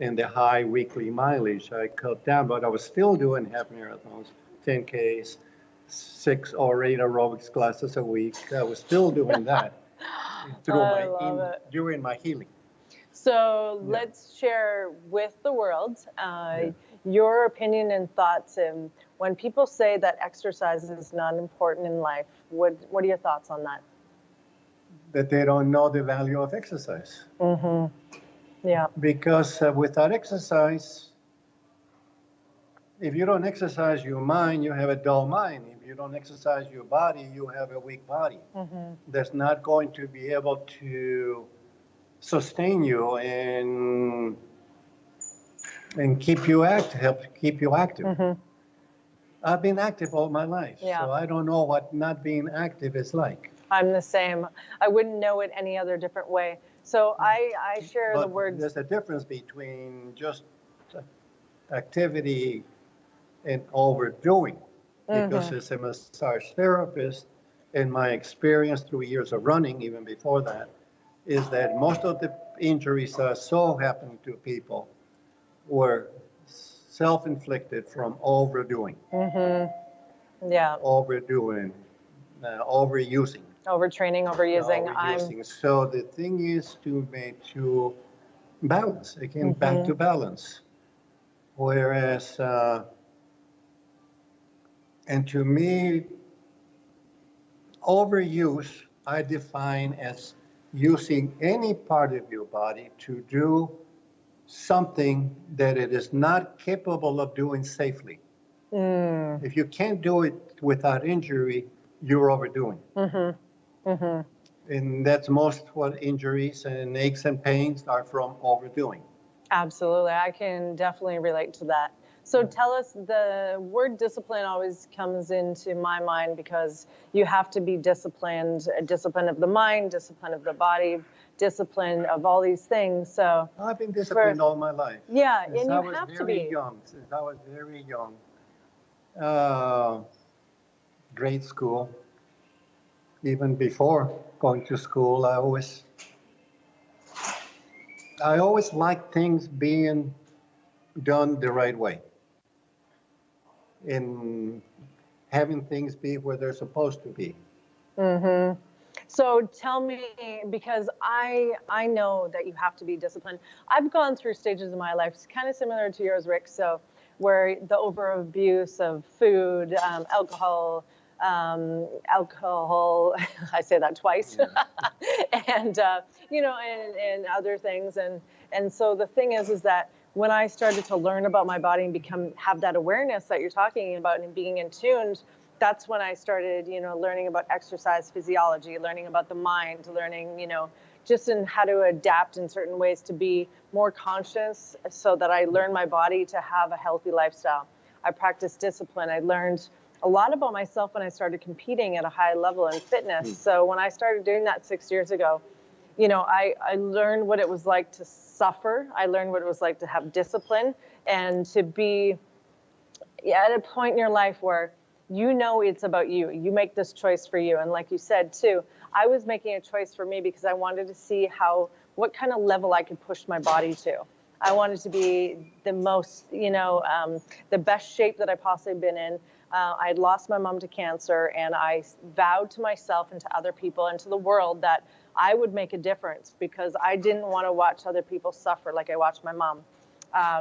and the high weekly mileage. I cut down, but I was still doing half marathons, 10Ks, 6 or 8 aerobics classes a week. I was still doing that during my healing. So let's share with the world your opinion and thoughts. And when people say that exercise is not important in life, what are your thoughts on that? That they don't know the value of exercise. Yeah. Because without exercise, if you don't exercise your mind, you have a dull mind. If you don't exercise your body, you have a weak body. That's not going to be able to sustain you and keep you active, help keep you active. I've been active all my life, so I don't know what not being active is like. I'm the same. I wouldn't know it any other different way. So I share the words. There's a difference between just activity and overdoing. Because as a massage therapist, in my experience through years of running, even before that, is that most of the injuries that so happening to people were self-inflicted from overdoing. Yeah. Overdoing, overusing. Overtraining, overusing. So the thing is to balance, again, back to balance. Whereas, and to me, overuse, I define as using any part of your body to do something that it is not capable of doing safely. If you can't do it without injury, you're overdoing. And that's most what injuries and aches and pains are from overdoing. Absolutely. I can definitely relate to that. So tell us, the word discipline always comes into my mind because you have to be disciplined, discipline of the mind, discipline of the body, discipline of all these things. So I've been disciplined all my life. Yeah, since and I you was have to very be. young, since I was very young. Grade school, even before going to school, I always liked things being done the right way. In having things be where they're supposed to be. So tell me, because I know that you have to be disciplined. I've gone through stages in my life, kind of similar to yours, Rick. So where the overabuse of food, alcohol, alcohol. I say that twice, Yeah. and and other things. And so the thing is that when I started to learn about my body and have that awareness that you're talking about and being in tuned, that's when I started, learning about exercise physiology, learning about the mind, learning, just in how to adapt in certain ways to be more conscious so that I learn my body to have a healthy lifestyle. I practiced discipline. I learned a lot about myself when I started competing at a high level in fitness. So when I started doing that 6 years ago, I learned what it was like to suffer. I learned what it was like to have discipline and to be at a point in your life where it's about you. You make this choice for you. And like you said, too, I was making a choice for me because I wanted to see what kind of level I could push my body to. I wanted to be the most, the best shape that I possibly been in. I had lost my mom to cancer, and I vowed to myself and to other people and to the world that I would make a difference because I didn't want to watch other people suffer like I watched my mom.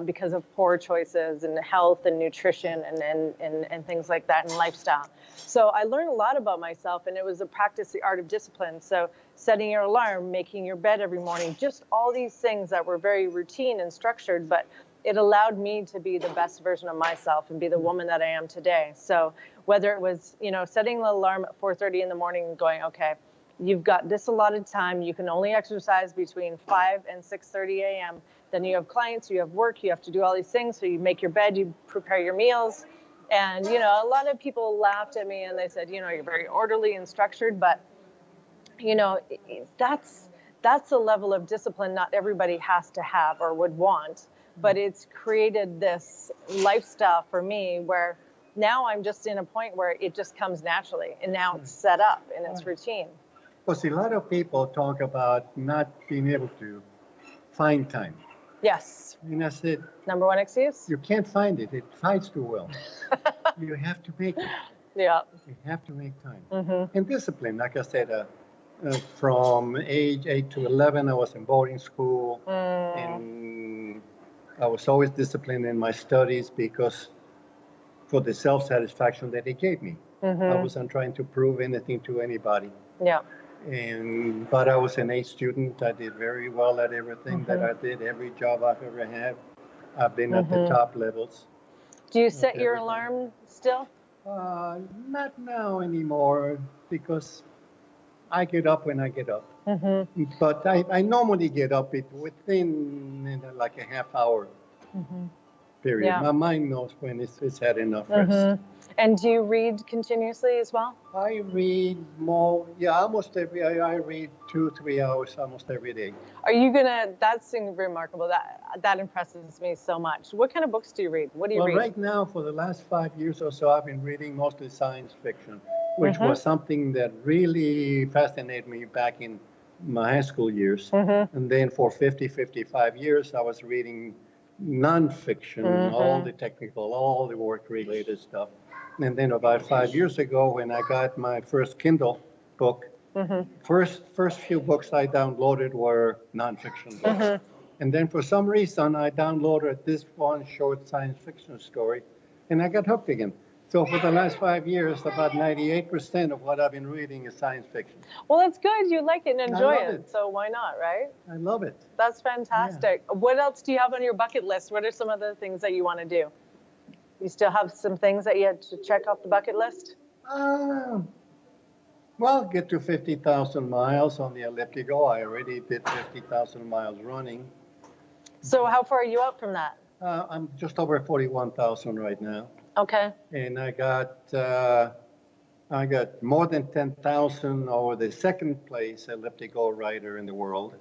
Because of poor choices and health and nutrition and things like that and lifestyle. So I learned a lot about myself, and it was a practice, the art of discipline. So setting your alarm, making your bed every morning, just all these things that were very routine and structured, but it allowed me to be the best version of myself and be the woman that I am today. So whether it was, setting the alarm at 4:30 in the morning and going, okay, you've got this allotted time. You can only exercise between 5 and 6:30 a.m. Then you have clients, you have work, you have to do all these things. So you make your bed, you prepare your meals. And, a lot of people laughed at me and they said, you're very orderly and structured. But, that's a level of discipline not everybody has to have or would want. But it's created this lifestyle for me where now I'm just in a point where it just comes naturally. And now it's set up and it's routine. Because a lot of people talk about not being able to find time. Yes. And I said, Number one excuse? you can't find it. It hides too well. You have to make it. Yeah. You have to make time. Mm-hmm. And discipline, like I said, from age 8 to 11, I was in boarding school. And I was always disciplined in my studies because for the self-satisfaction that it gave me. I wasn't trying to prove anything to anybody. Yeah. But I was an A student. I did very well at everything that I did. Every job I've ever had, I've been at the top levels. Do you set your everything. alarm still? Not now anymore because I get up when I get up. But I normally get up within like a half hour period. Yeah. My mind knows when it's had enough rest. And do you read continuously as well? I read more, almost I read 2-3 hours almost every day. Are you that's remarkable. That impresses me so much. What kind of books do you read? What do you read? Right now, for the last 5 years or so, I've been reading mostly science fiction, which was something that really fascinated me back in my high school years. And then for 55 years, I was reading nonfiction, all the technical, all the work-related stuff. And then about 5 years ago, when I got my first Kindle book, first few books I downloaded were nonfiction books. And then for some reason, I downloaded this one short science fiction story, and I got hooked again. So for the last 5 years, about 98% of what I've been reading is science fiction. Well, that's good. You like it and enjoy love it. So why not, right? I love it. That's fantastic. Yeah. What else do you have on your bucket list? What are some of the things that you want to do? You still have some things that you had to check off the bucket list? Well, get to 50,000 miles on the elliptical. I already did 50,000 miles running. So how far are you out from that? I'm just over 41,000 right now. Okay. And I got more than 10,000 over the second place elliptical rider in the world.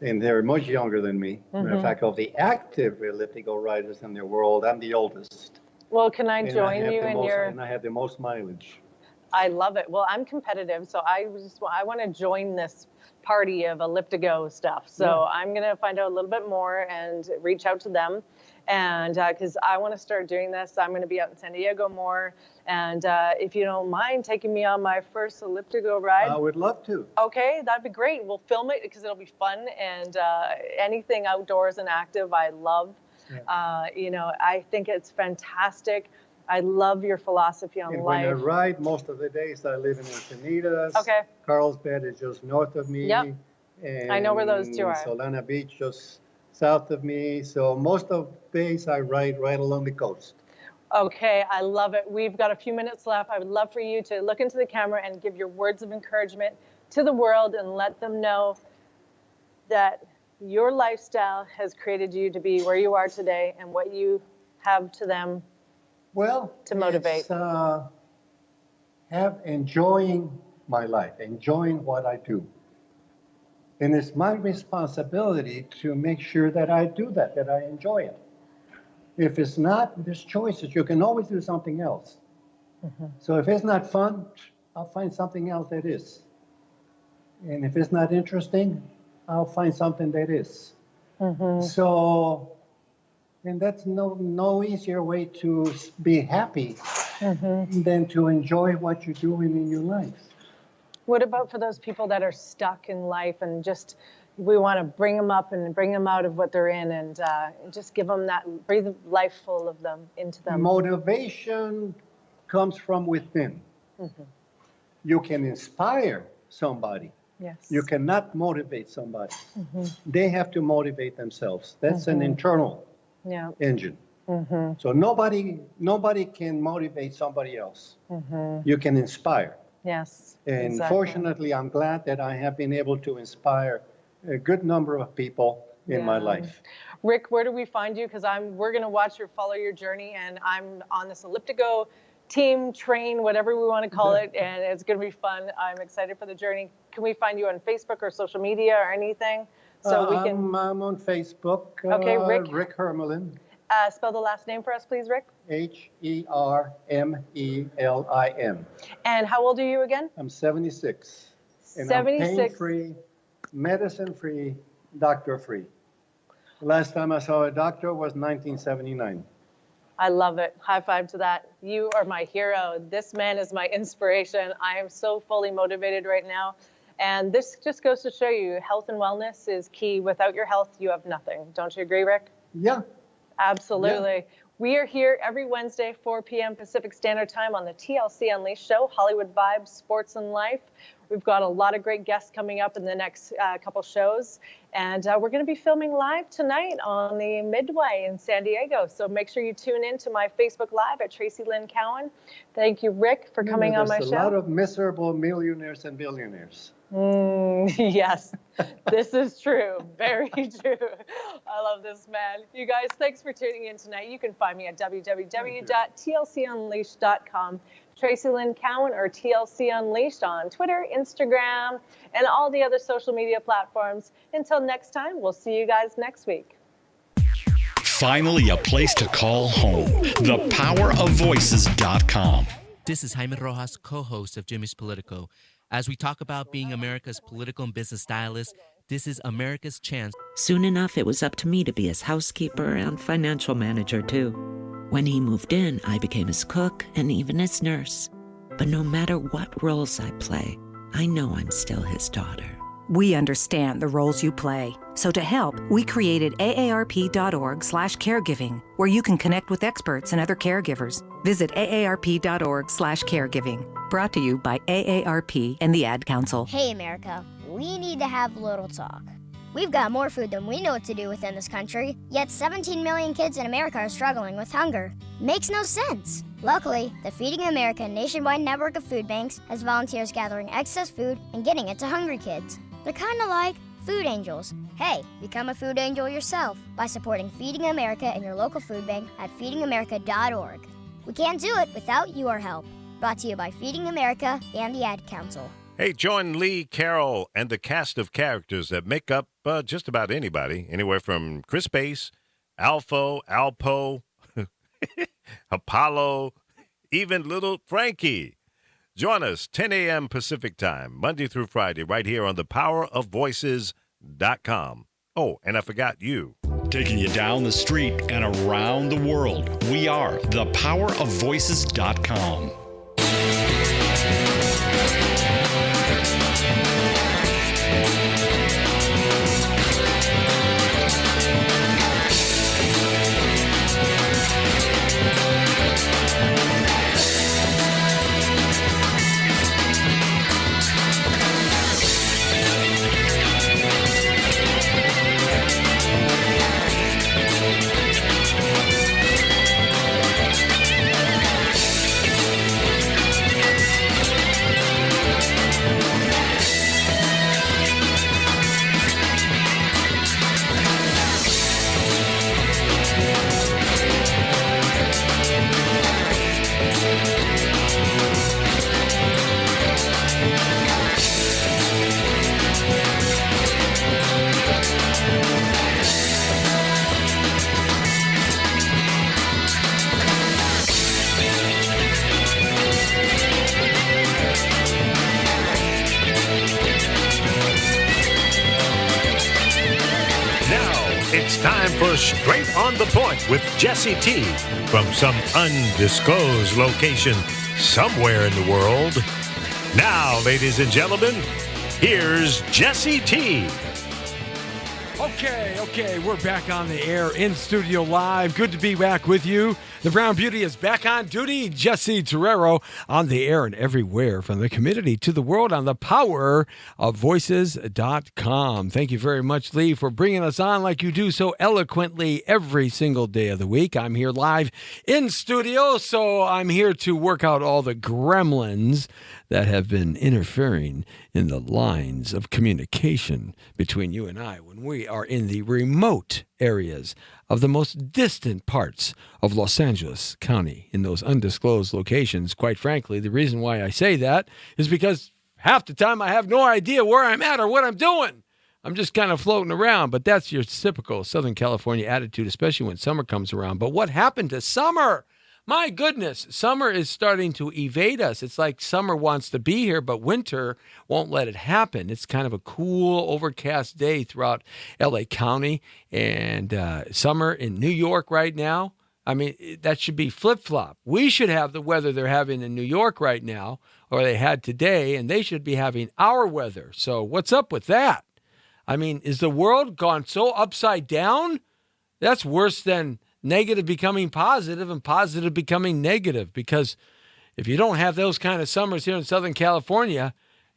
And they're much younger than me. Matter of fact, of the active elliptical riders in the world, I'm the oldest. Well, can I join you in your... And I have the most mileage. I love it. Well, I'm competitive, so I want to join this party of Elliptigo stuff. So I'm going to find out a little bit more and reach out to them. And because I want to start doing this, I'm going to be out in San Diego more. And if you don't mind taking me on my first Elliptigo ride. I would love to. Okay, that'd be great. We'll film it because it'll be fun. And anything outdoors and active, I love. I think it's fantastic. I love your philosophy on And when I life. ride, most of the days I live in Encinitas. Okay. Carlsbad is just north of me. Yep. And I know where those two are. Solana Beach just south of me. So most of the days I ride right along the coast. Okay, I love it. We've got a few minutes left. I would love for you to look into the camera and give your words of encouragement to the world and let them know that your lifestyle has created you to be where you are today and what you have to them. Well, To motivate. it's, enjoying my life, enjoying what I do. And it's my responsibility to make sure that I do that I enjoy it. If it's not, there's choices. You can always do something else. So if it's not fun, I'll find something else that is. And if it's not interesting, I'll find something that is. So, and that's no easier way to be happy than to enjoy what you're doing in your life. What about for those people that are stuck in life and just, we want to bring them up and bring them out of what they're in and just give them that, breathe life full of them into them? Motivation comes from within. You can inspire somebody. Yes. You cannot motivate somebody. They have to motivate themselves. That's an internal Yeah. engine. So nobody can motivate somebody else. You can inspire. Yes. And exactly. fortunately, I'm glad that I have been able to inspire a good number of people in my Yeah. life. Rick, where do we find you? Because we're going to follow your journey, and I'm on this Elliptigo team, train, whatever we want to call it, and it's going to be fun. I'm excited for the journey. Can we find you on Facebook or social media or anything? So we can I'm on Facebook. Okay, Rick. Rick Hermelin. Spell the last name for us, please, Rick. Hermelin. And how old are you again? I'm 76. And 76. I'm pain-free, medicine-free, doctor-free. Last time I saw a doctor was 1979. I love it. High five to that. You are my hero. This man is my inspiration. I am so fully motivated right now. And this just goes to show you health and wellness is key. Without your health, you have nothing. Don't you agree, Rick? Yeah. Absolutely. We are here every Wednesday, 4 p.m. Pacific Standard Time on the TLC Unleashed show, Hollywood Vibes, Sports and Life. We've got a lot of great guests coming up in the next couple shows. And we're going to be filming live tonight on the Midway in San Diego. So make sure you tune in to my Facebook Live at Tracy Lynn Cowan. Thank you, Rick, for coming on my show. There's a lot of miserable millionaires and billionaires. Yes, this is true. Very true. I love this man. You guys, thanks for tuning in tonight. You can find me at www.tlcunleashed.com. Tracy Lynn Cowan or TLC Unleashed on Twitter, Instagram, and all the other social media platforms. Until next time, we'll see you guys next week. Finally, a place to call home. ThePowerOfVoices.com. This is Jaime Rojas, co-host of Jimmy's Politico. As we talk about being America's political and business stylist, this is America's chance. Soon enough, it was up to me to be his housekeeper and financial manager, too. When he moved in, I became his cook and even his nurse. But no matter what roles I play, I know I'm still his daughter. We understand the roles you play. So to help, we created aarp.org/caregiving, where you can connect with experts and other caregivers. Visit aarp.org/caregiving. Brought to you by AARP and the Ad Council. Hey, America, we need to have a little talk. We've got more food than we know what to do with in this country, yet 17 million kids in America are struggling with hunger. Makes no sense. Luckily, the Feeding America nationwide network of food banks has volunteers gathering excess food and getting it to hungry kids. They're kind of like food angels. Hey, become a food angel yourself by supporting Feeding America and your local food bank at feedingamerica.org. We can't do it without your help. Brought to you by Feeding America and the Ad Council. Hey, join Lee Carroll and the cast of characters that make up just about anybody, anywhere from Chris Bass, Alfo, Alpo, Apollo, even little Frankie. Join us 10 a.m. Pacific Time, Monday through Friday, right here on thepowerofvoices.com. Oh, and I forgot you. Taking you down the street and around the world. We are thepowerofvoices.com. time for Straight on the Point with Jesse T from some undisclosed location somewhere in the world. Now, ladies and gentlemen, here's Jesse T. Okay, we're back on the air in studio live. Good to be back with you. The Brown Beauty is back on duty. Jesse Terrero on the air and everywhere from the community to the world on the power of voices.com. Thank you very much, Lee, for bringing us on like you do so eloquently every single day of the week. I'm here live in studio, so I'm here to work out all the gremlins that have been interfering in the lines of communication between you and I when we are in the remote areas of the most distant parts of Los Angeles County, in those undisclosed locations. Quite frankly, the reason why I say that is because half the time I have no idea where I'm at or what I'm doing. I'm just kind of floating around, but that's your typical Southern California attitude, especially when summer comes around. But what happened to summer? My goodness, summer is starting to evade us. It's like summer wants to be here, but winter won't let it happen. It's kind of a cool, overcast day throughout LA County, and summer in New York right now. I mean, that should be flip-flop. We should have the weather they're having in New York right now, or they had today, and they should be having our weather. So what's up with that? I mean, is the world gone so upside down? That's worse than negative becoming positive and positive becoming negative, because if you don't have those kind of summers here in Southern California,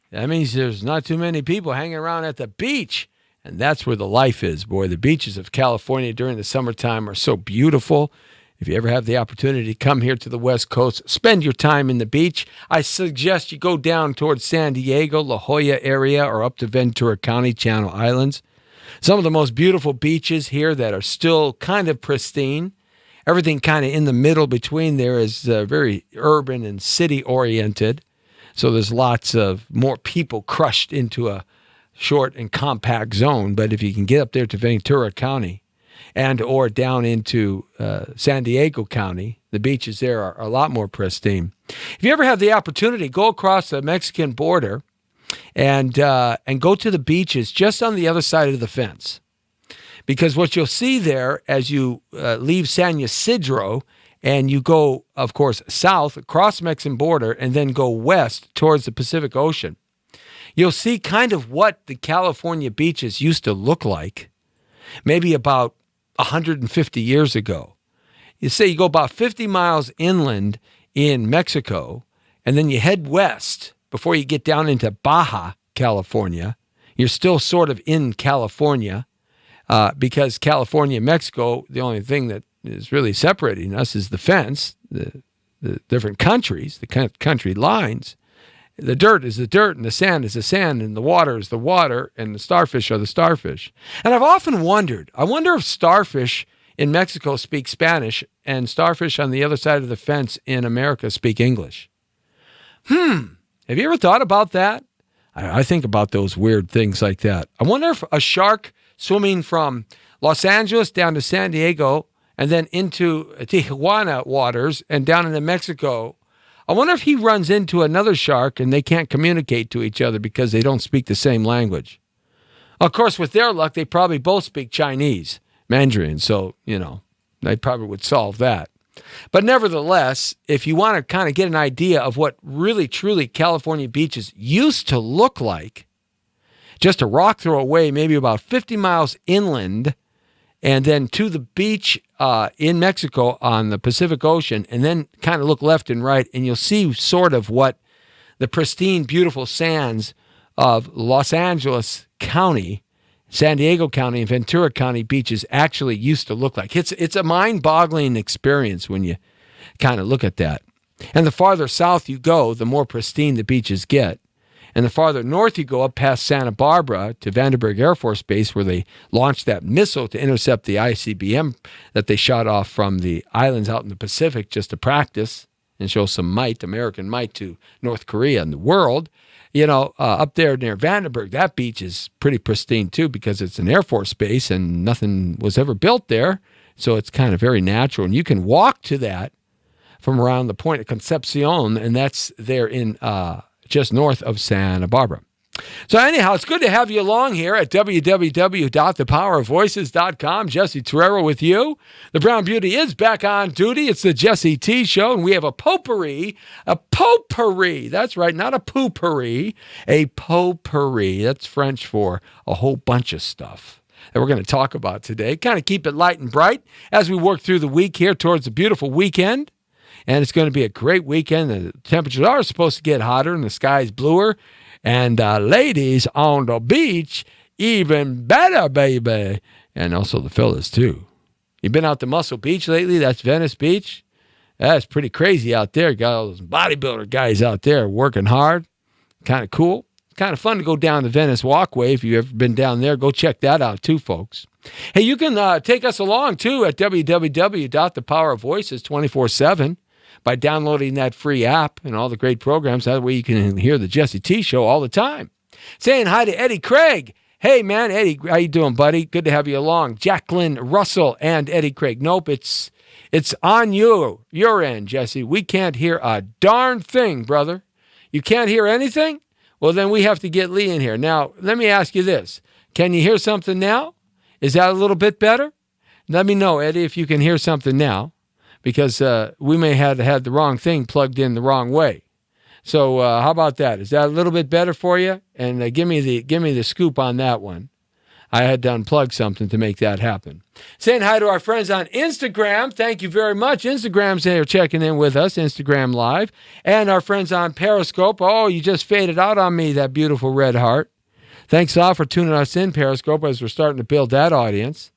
that means there's not too many people hanging around at the beach. And that's where the life is, boy. The beaches of California during the summertime are so beautiful. If you ever have the opportunity to come here to the West Coast, spend your time in the beach. I suggest you go down towards San Diego, La Jolla area, or up to Ventura County, Channel Islands. Some of the most beautiful beaches here that are still kind of pristine. Everything kind of in the middle between there is very urban and city-oriented. So there's lots of more people crushed into a short and compact zone. But if you can get up there to Ventura County and or down into San Diego County, the beaches there are a lot more pristine. If you ever have the opportunity, go across the Mexican border and go to the beaches just on the other side of the fence. Because what you'll see there as you leave San Ysidro and you go, of course, south across the Mexican border and then go west towards the Pacific Ocean, you'll see kind of what the California beaches used to look like maybe about 150 years ago. You say you go about 50 miles inland in Mexico and then you head west. Before you get down into Baja California, you're still sort of in California because California and Mexico, the only thing that is really separating us is the fence, the different countries, the country lines. The dirt is the dirt, and the sand is the sand, and the water is the water, and the starfish are the starfish. And I've often wondered, I wonder if starfish in Mexico speak Spanish and starfish on the other side of the fence in America speak English. Have you ever thought about that? I think about those weird things like that. I wonder if a shark swimming from Los Angeles down to San Diego and then into Tijuana waters and down into Mexico, I wonder if he runs into another shark and they can't communicate to each other because they don't speak the same language. Of course, with their luck, they probably both speak Chinese, Mandarin, so, they probably would solve that. But nevertheless, if you want to kind of get an idea of what really, truly California beaches used to look like, just a rock throw away, maybe about 50 miles inland, and then to the beach in Mexico on the Pacific Ocean, and then kind of look left and right, and you'll see sort of what the pristine, beautiful sands of Los Angeles County, San Diego County, and Ventura County beaches actually used to look like. It's a mind-boggling experience when you kind of look at that. And the farther south you go, the more pristine the beaches get. And the farther north you go up past Santa Barbara to Vandenberg Air Force Base, where they launched that missile to intercept the ICBM that they shot off from the islands out in the Pacific just to practice and show some might, American might, to North Korea and the world. Up there near Vandenberg, that beach is pretty pristine too because it's an Air Force base and nothing was ever built there. So it's kind of very natural. And you can walk to that from around the point of Concepcion, and that's there in just north of Santa Barbara. So anyhow, it's good to have you along here at www.thepowerofvoices.com. Jesse Torero with you. The Brown Beauty is back on duty. It's the Jesse T Show, and we have a potpourri. That's right, not a poopery, a potpourri. That's French for a whole bunch of stuff that we're going to talk about today. Kind of keep it light and bright as we work through the week here towards a beautiful weekend. And it's going to be a great weekend. The temperatures are supposed to get hotter and the sky's bluer. And ladies on the beach, even better, baby. And also the fellas, too. You been out to Muscle Beach lately? That's Venice Beach. That's pretty crazy out there. Got all those bodybuilder guys out there working hard. Kind of cool. Kind of fun to go down the Venice Walkway. If you've ever been down there, go check that out, too, folks. Hey, you can take us along, too, at www.thepowerofvoices 24/7. By downloading that free app and all the great programs. That way you can hear the Jesse T Show all the time. Saying hi to Eddie Craig. Hey, man, Eddie, how you doing, buddy? Good to have you along. Jacqueline Russell and Eddie Craig. Nope, it's on your end, Jesse. We can't hear a darn thing, brother. You can't hear anything? Well, then we have to get Lee in here. Now, let me ask you this. Can you hear something now? Is that a little bit better? Let me know, Eddie, if you can hear something now. Because we may have had the wrong thing plugged in the wrong way. So how about that? Is that a little bit better for you? And give me the scoop on that one. I had to unplug something to make that happen. Saying hi to our friends on Instagram. Thank you very much. Instagram's there checking in with us, Instagram Live. And our friends on Periscope. Oh, you just faded out on me, that beautiful red heart. Thanks a lot for tuning us in, Periscope, as we're starting to build that audience.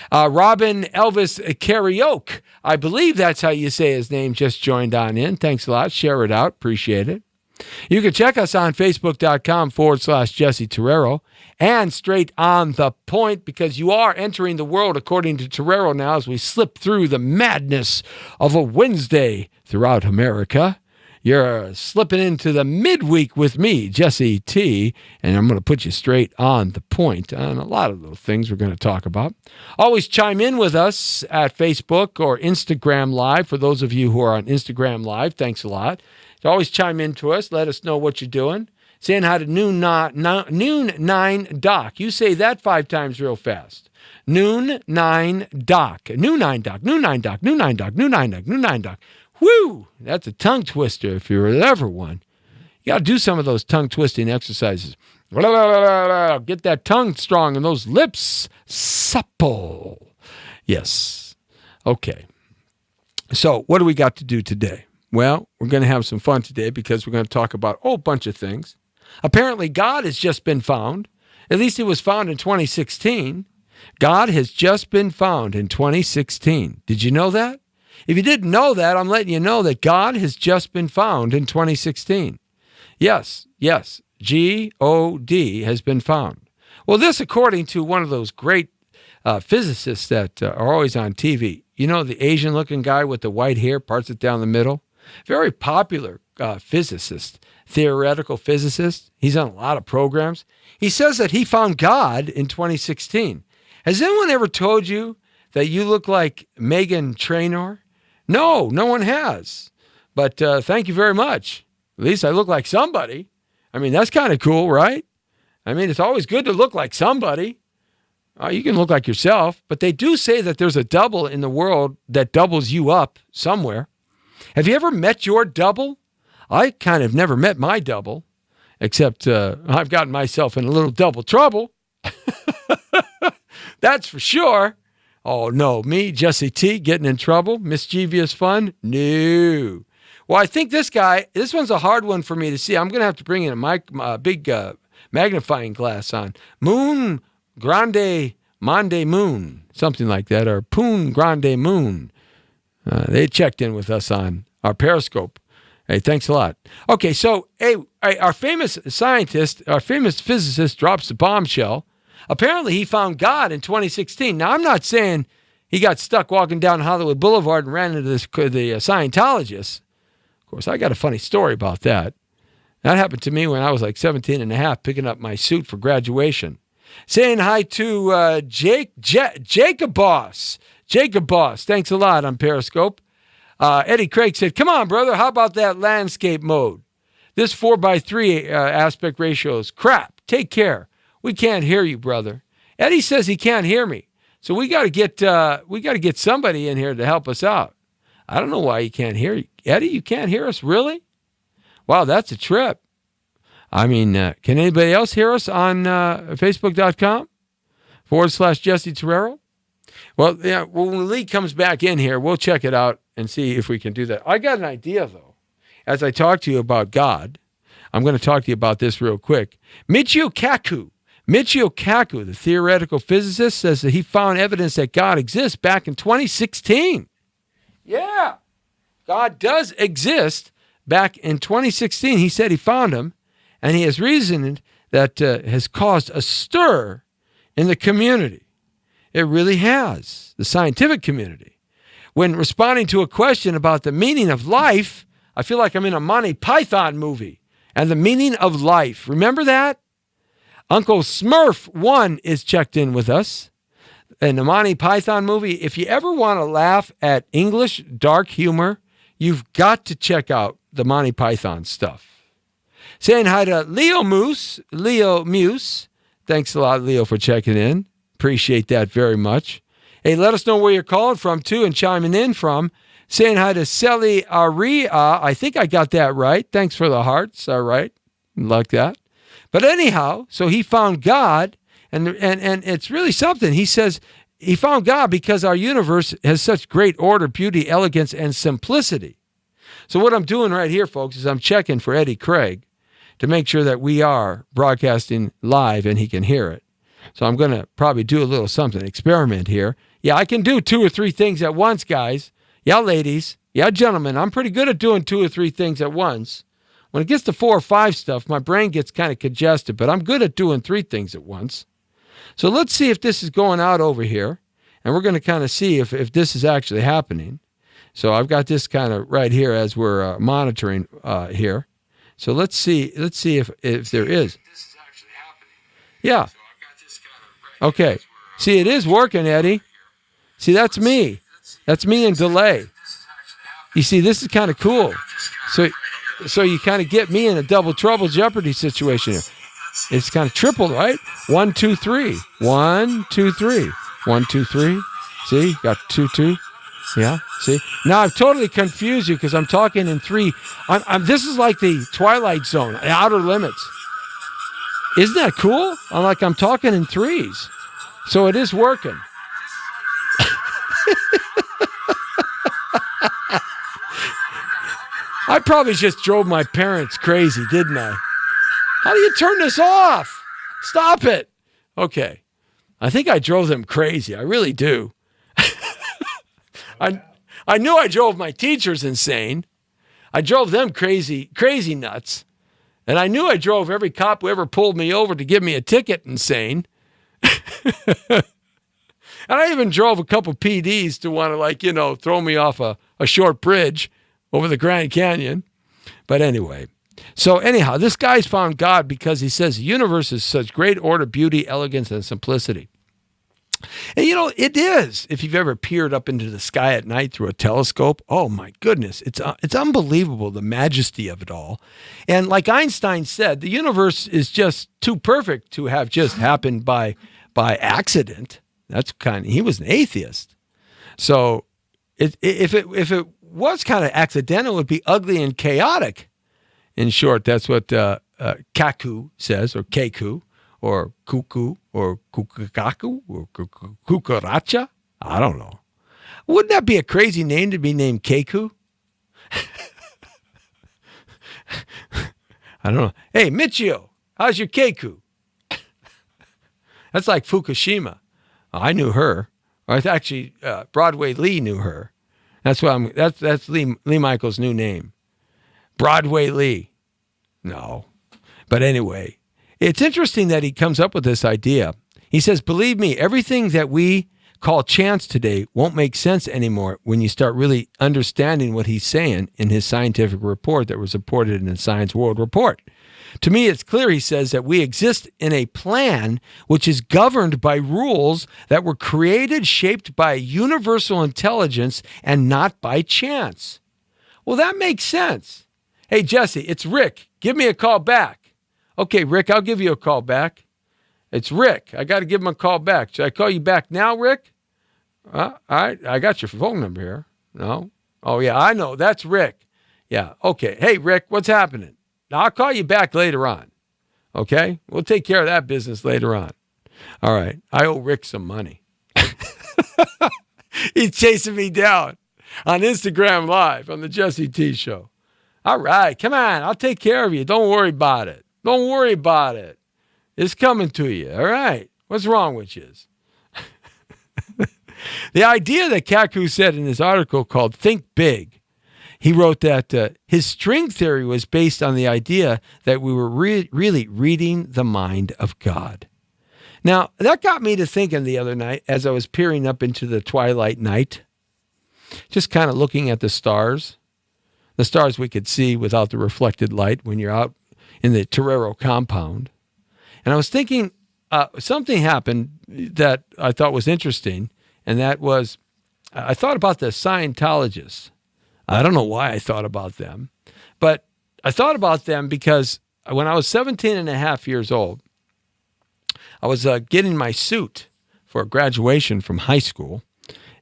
Robin Elvis Karaoke, I believe that's how you say his name, just joined on in. Thanks a lot. Share it out. Appreciate it. You can check us on Facebook.com/Jesse Torero and Straight on the Point, because you are entering the world according to Torero now as we slip through the madness of a Wednesday throughout America. You're slipping into the midweek with me, Jesse T, and I'm going to put you straight on the point on a lot of the things we're going to talk about. Always chime in with us at Facebook or Instagram Live. For those of you who are on Instagram Live, thanks a lot. So always chime in to us. Let us know what you're doing. Saying hi to Noon 9 Doc. You say that 5 times real fast. Noon 9 Doc. Noon 9 Doc. Noon 9 Doc. Noon 9 Doc. Noon 9 Doc. Noon 9 Doc. Woo! That's a tongue twister if you're ever one. You got to do some of those tongue twisting exercises. Get that tongue strong and those lips supple. Yes. Okay. So what do we got to do today? Well, we're going to have some fun today because we're going to talk about a whole bunch of things. Apparently, God has just been found. At least he was found in 2016. God has just been found in 2016. Did you know that? If you didn't know that, I'm letting you know that God has just been found in 2016. Yes, G-O-D has been found. Well, this according to one of those great physicists that are always on TV. You know, the Asian-looking guy with the white hair, parts it down the middle? Very popular physicist, theoretical physicist. He's on a lot of programs. He says that he found God in 2016. Has anyone ever told you that you look like Meghan Trainor? No one has. But thank you very much. At least I look like somebody. I mean, that's kind of cool, right? I mean, it's always good to look like somebody. You can look like yourself, but they do say that there's a double in the world that doubles you up somewhere. Have you ever met your double? I kind of never met my double, except I've gotten myself in a little double trouble. That's for sure. Oh, no, me, Jesse T, getting in trouble? Mischievous fun? No. Well, I think this one's a hard one for me to see. I'm going to have to bring in a big magnifying glass on. Moon Grande Monde Moon, something like that, or Poon Grande Moon. They checked in with us on our Periscope. Hey, thanks a lot. Okay, so our famous scientist, our famous physicist drops the bombshell. Apparently, he found God in 2016. Now, I'm not saying he got stuck walking down Hollywood Boulevard and ran into the Scientologists. Of course, I got a funny story about that. That happened to me when I was like 17 and a half, picking up my suit for graduation. Saying hi to Jacob Boss. Jacob Boss, thanks a lot on Periscope. Eddie Craig said, come on, brother, how about that landscape mode? This 4:3 aspect ratio is crap. Take care. We can't hear you, brother. Eddie says he can't hear me. So we got to get somebody in here to help us out. I don't know why you can't hear you. Eddie, you can't hear us? Really? Wow, that's a trip. I mean, can anybody else hear us on Facebook.com/Jesse Terrero? Well, yeah, when Lee comes back in here, we'll check it out and see if we can do that. I got an idea, though. As I talk to you about God, I'm going to talk to you about this real quick. Michio Kaku, the theoretical physicist, says that he found evidence that God exists back in 2016. Yeah, God does exist back in 2016. He said he found him, and he has reasoned that has caused a stir in the community. It really has, the scientific community. When responding to a question about the meaning of life, I feel like I'm in a Monty Python movie. And the meaning of life. Remember that? Uncle Smurf 1 is checked in with us in the Monty Python movie. If you ever want to laugh at English dark humor, you've got to check out the Monty Python stuff. Saying hi to Leo Muse. Thanks a lot, Leo, for checking in. Appreciate that very much. Hey, let us know where you're calling from, too, and chiming in from. Saying hi to Sally Aria. I think I got that right. Thanks for the hearts. All right. Like that. But anyhow, so he found God, and it's really something. He says he found God because our universe has such great order, beauty, elegance, and simplicity. So what I'm doing right here, folks, is I'm checking for Eddie Craig to make sure that we are broadcasting live and he can hear it. So I'm going to probably do a little something, experiment here. Yeah, I can do 2 or 3 things at once, guys. Yeah, ladies. Yeah, gentlemen. I'm pretty good at doing 2 or 3 things at once. When it gets to 4 or 5 stuff, my brain gets kind of congested, but I'm good at doing 3 things at once. So let's see if this is going out over here, and we're going to kind of see if this is actually happening. So I've got this kind of right here as we're monitoring here. So let's see if there is. This is actually happening. Yeah. So I've got this kind of right. Okay. See, it is working, Eddie. See, that's me. That's me in delay. You see, this is kind of cool. So you kind of get me in a double trouble Jeopardy situation here. It's kind of triple, right? 1, 2, 3. 1, 2, 3. 1, 2, 3. See, got 2, 2. Yeah, see? Now I've totally confused you because I'm talking in 3. This is like the Twilight Zone, Outer Limits. Isn't that cool? I'm talking in 3s. So it is working. I probably just drove my parents crazy, didn't I? How do you turn this off? Stop it. Okay. I think I drove them crazy. I really do. I knew I drove my teachers insane. I drove them crazy nuts. And I knew I drove every cop who ever pulled me over to give me a ticket insane. And I even drove a couple PDs to want to, throw me off a short bridge over the Grand Canyon. But anyway, so anyhow, this guy's found God because he says the universe is such great order, beauty, elegance, and simplicity. And it is. If you've ever peered up into the sky at night through a telescope, oh my goodness, it's unbelievable, the majesty of it all. And like Einstein said, the universe is just too perfect to have just happened by accident. He was an atheist. So if it was kind of accidental, it would be ugly and chaotic. In short, that's what Kaku says, or Keku, or Kuku, or Kukakaku, or Kukaracha. I don't know. Wouldn't that be a crazy name to be named Keku? I don't know. Hey, Michio, how's your Keku? That's like Fukushima. I knew her. Actually, Broadway Lee knew her. That's Lee Michaels' new name. Broadway Lee. No. But anyway, it's interesting that he comes up with this idea. He says, believe me, everything that we call chance today won't make sense anymore when you start really understanding what he's saying in his scientific report that was reported in the Science World Report. To me, it's clear, he says, that we exist in a plan which is governed by rules that were created, shaped by universal intelligence, and not by chance. Well, that makes sense. Hey, Jesse, it's Rick Give me a call back. Okay, Rick, I'll give you a call back. It's Rick. I got to give him a call back. Should I call you back now, Rick? All right, I got your phone number here. No? Oh, yeah, I know. That's Rick. Yeah, okay. Hey, Rick, what's happening? Now, I'll call you back later on. Okay? We'll take care of that business later on. All right. I owe Rick some money. He's chasing me down on Instagram Live on the Jesse T Show. All right. Come on. I'll take care of you. Don't worry about it. Don't worry about it. It's coming to you. All right. What's wrong with you? The idea that Kaku said in his article called Think Big, he wrote that his string theory was based on the idea that we were really reading the mind of God. Now, that got me to thinking the other night as I was peering up into the twilight night, just kind of looking at the stars we could see without the reflected light when you're out in the Torero compound. And I was thinking something happened that I thought was interesting, and that was I thought about the Scientologists. I don't know why I thought about them, but I thought about them because when I was 17 and a half years old, I was getting my suit for graduation from high school,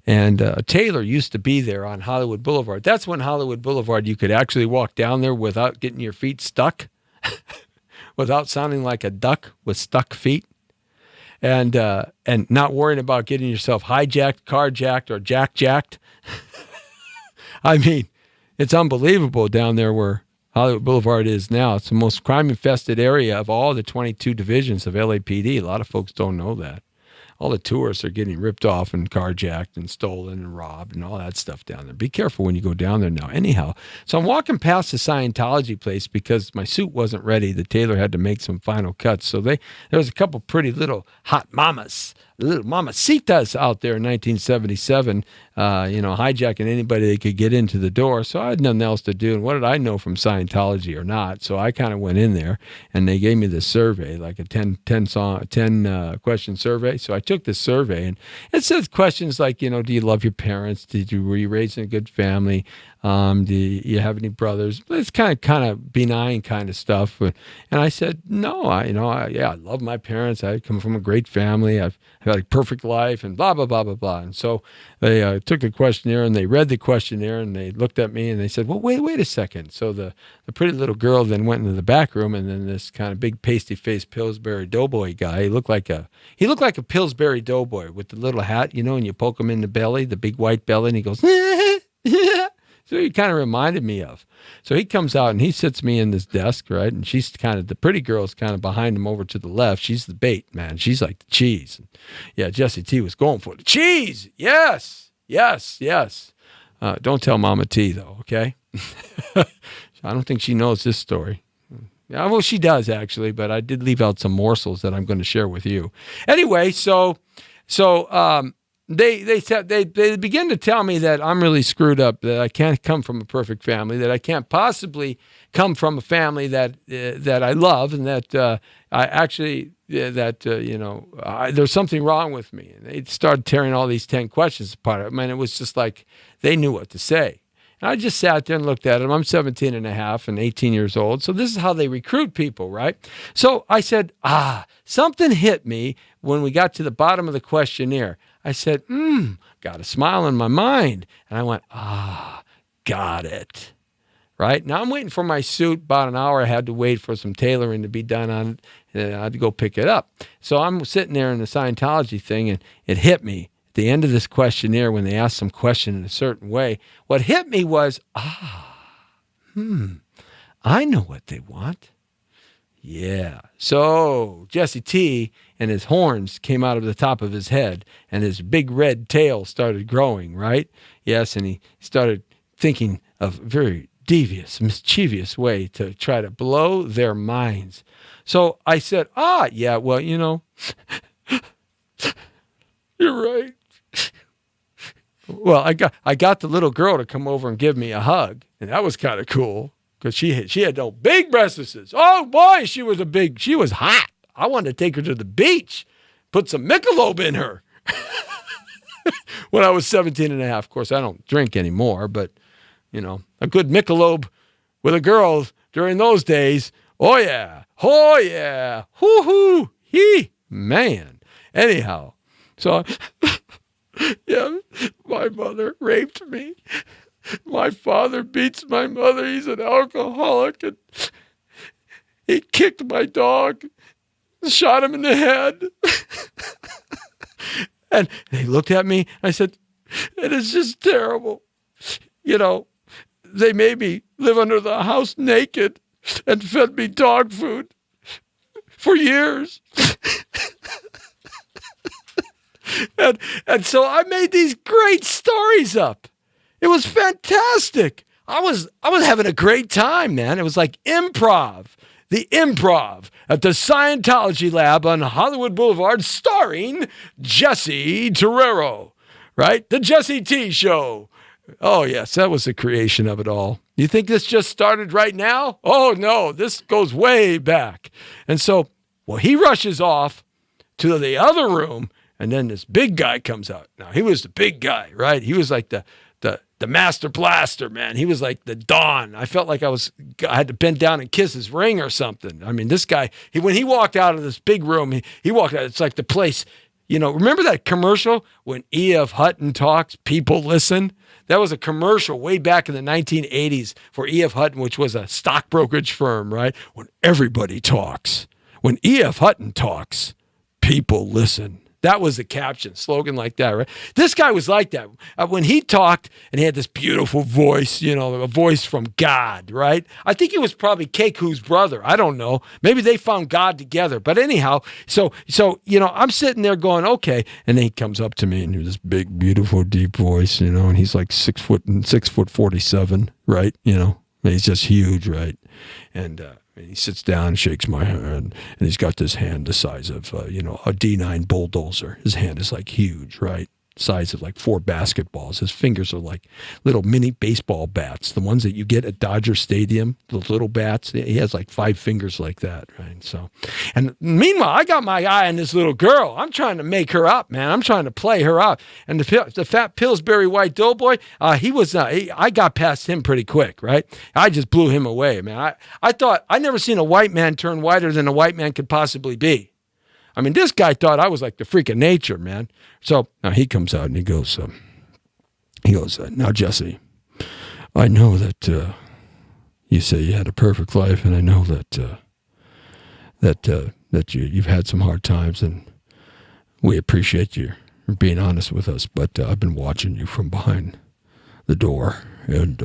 and Taylor used to be there on Hollywood Boulevard. That's when Hollywood Boulevard, you could actually walk down there without getting your feet stuck, without sounding like a duck with stuck feet, and not worrying about getting yourself hijacked, carjacked, or jacked. I mean, it's unbelievable down there where Hollywood Boulevard is now. It's the most crime-infested area of all the 22 divisions of LAPD. A lot of folks don't know that. All the tourists are getting ripped off and carjacked and stolen and robbed and all that stuff down there. Be careful when you go down there now. Anyhow, so I'm walking past the Scientology place because my suit wasn't ready. The tailor had to make some final cuts. So there was a couple pretty little hot mamas, little mamacitas out there in 1977, hijacking anybody they could get into the door. So I had nothing else to do. And what did I know from Scientology or not? So I kind of went in there, and they gave me this survey, like a 10 question survey. So I took this survey, and it says questions like, do you love your parents? Were you raised in a good family? Do you have any brothers? It's kind of benign kind of stuff. And I said, no, I love my parents. I come from a great family. I've had a perfect life and blah, blah, blah, blah, blah. And so they took the questionnaire, and they read the questionnaire, and they looked at me and they said, well, wait a second. So the pretty little girl then went into the back room, and then this kind of big pasty-faced Pillsbury Doughboy guy, he looked like a Pillsbury Doughboy with the little hat, and you poke him in the belly, the big white belly, and he goes, So he kind of reminded me of. So he comes out and he sits me in this desk, right? And she's the pretty girl's kind of behind him over to the left. She's the bait, man. She's like the cheese. And yeah, Jesse T was going for the cheese. Yes. Don't tell Mama T, though, okay? I don't think she knows this story. Yeah, well, she does, actually, but I did leave out some morsels that I'm going to share with you. Anyway, so They begin to tell me that I'm really screwed up, that I can't come from a perfect family, that I can't possibly come from a family that I love, and that there's something wrong with me. And they started tearing all these 10 questions apart. I mean, it was just like they knew what to say. And I just sat there and looked at them. I'm 17 and a half and 18 years old. So this is how they recruit people, right? So I said, something hit me when we got to the bottom of the questionnaire. I said, got a smile on my mind. And I went, got it. Right? Now I'm waiting for my suit. About an hour I had to wait for some tailoring to be done on it. And I had to go pick it up. So I'm sitting there in the Scientology thing, and it hit me at the end of this questionnaire when they asked some question in a certain way. What hit me was, I know what they want. Yeah. So Jesse T and his horns came out of the top of his head, and his big red tail started growing, right? Yes, and he started thinking of a very devious, mischievous way to try to blow their minds. So I said, yeah, well, you're right. Well, I got the little girl to come over and give me a hug, and that was kind of cool. Because she had no big breastises. Oh, boy, she was hot. I wanted to take her to the beach, put some Michelob in her. When I was 17 and a half. Of course, I don't drink anymore, but, a good Michelob with a girl during those days. Oh, yeah. Oh, yeah. Hoo-hoo. Man. Anyhow, so, yeah, my mother raped me. My father beats my mother. He's an alcoholic. And he kicked my dog, shot him in the head. And they looked at me. I said, it is just terrible. You know, they made me live under the house naked and fed me dog food for years. And so I made these great stories up. It was fantastic. I was having a great time, man. It was like improv. The Improv at the Scientology Lab on Hollywood Boulevard, starring Jesse Terrero, right? The Jesse T Show. Oh, yes, that was the creation of it all. You think this just started right now? Oh, no, this goes way back. And so, well, he rushes off to the other room, and then this big guy comes out. Now, he was the big guy, right? He was like the master blaster, man. He was like the Don. I felt like I had to bend down and kiss his ring or something. I mean, this guy, when he walked out of this big room, he walked out, it's like the place, you know, remember that commercial when E.F. Hutton talks, people listen? That was a commercial way back in the 1980s for E.F. Hutton, which was a stock brokerage firm, right? When everybody talks, when E.F. Hutton talks, people listen. That was the caption, slogan like that, right? This guy was like that. When he talked and he had this beautiful voice, you know, a voice from God, right? I think it was probably Keku's brother. I don't know. Maybe they found God together. But anyhow, so you know, I'm sitting there going, okay. And then he comes up to me and this big, beautiful, deep voice, you know, and he's like 6 foot 47, right? You know, and he's just huge, right? And he sits down and shakes my hand, and he's got this hand the size of, a D9 bulldozer. His hand is like huge, right? Size of like 4 basketballs. His fingers are like little mini baseball bats, the ones that you get at Dodger Stadium, the little bats. He has like 5 fingers like that, right? So, and meanwhile, I got my eye on this little girl. I'm trying to make her up, man. I'm trying to play her up. And the fat Pillsbury white doughboy, I got past him pretty quick, right? I just blew him away, man. I thought, I never seen a white man turn whiter than a white man could possibly be. I mean, this guy thought I was like the freak of nature, man. So now he comes out and he goes, now, Jesse, I know that you say you had a perfect life, and I know that you've had some hard times, and we appreciate you being honest with us. But I've been watching you from behind the door, and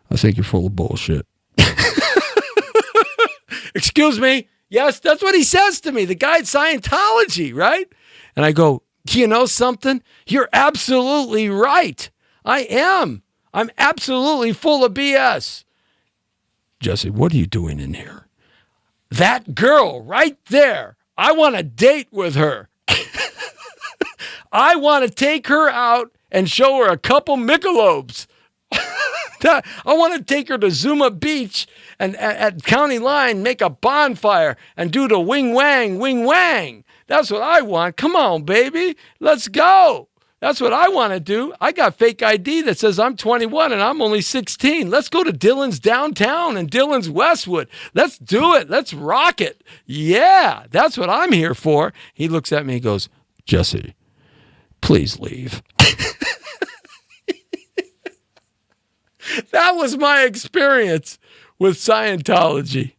I think you're full of bullshit. Excuse me. Yes, that's what he says to me, the guy at Scientology, right? And I go, do you know something? You're absolutely right. I am. I'm absolutely full of BS. Jesse, what are you doing in here? That girl right there, I want to date with her. I want to take her out and show her a couple Michelobes. I want to take her to Zuma Beach and at County Line, make a bonfire and do the wing wang. That's what I want. Come on, baby. Let's go. That's what I want to do. I got fake ID that says I'm 21 and I'm only 16. Let's go to Dillon's downtown and Dillon's Westwood. Let's do it. Let's rock it. Yeah, that's what I'm here for. He looks at me and goes, Jesse, please leave. That was my experience with Scientology.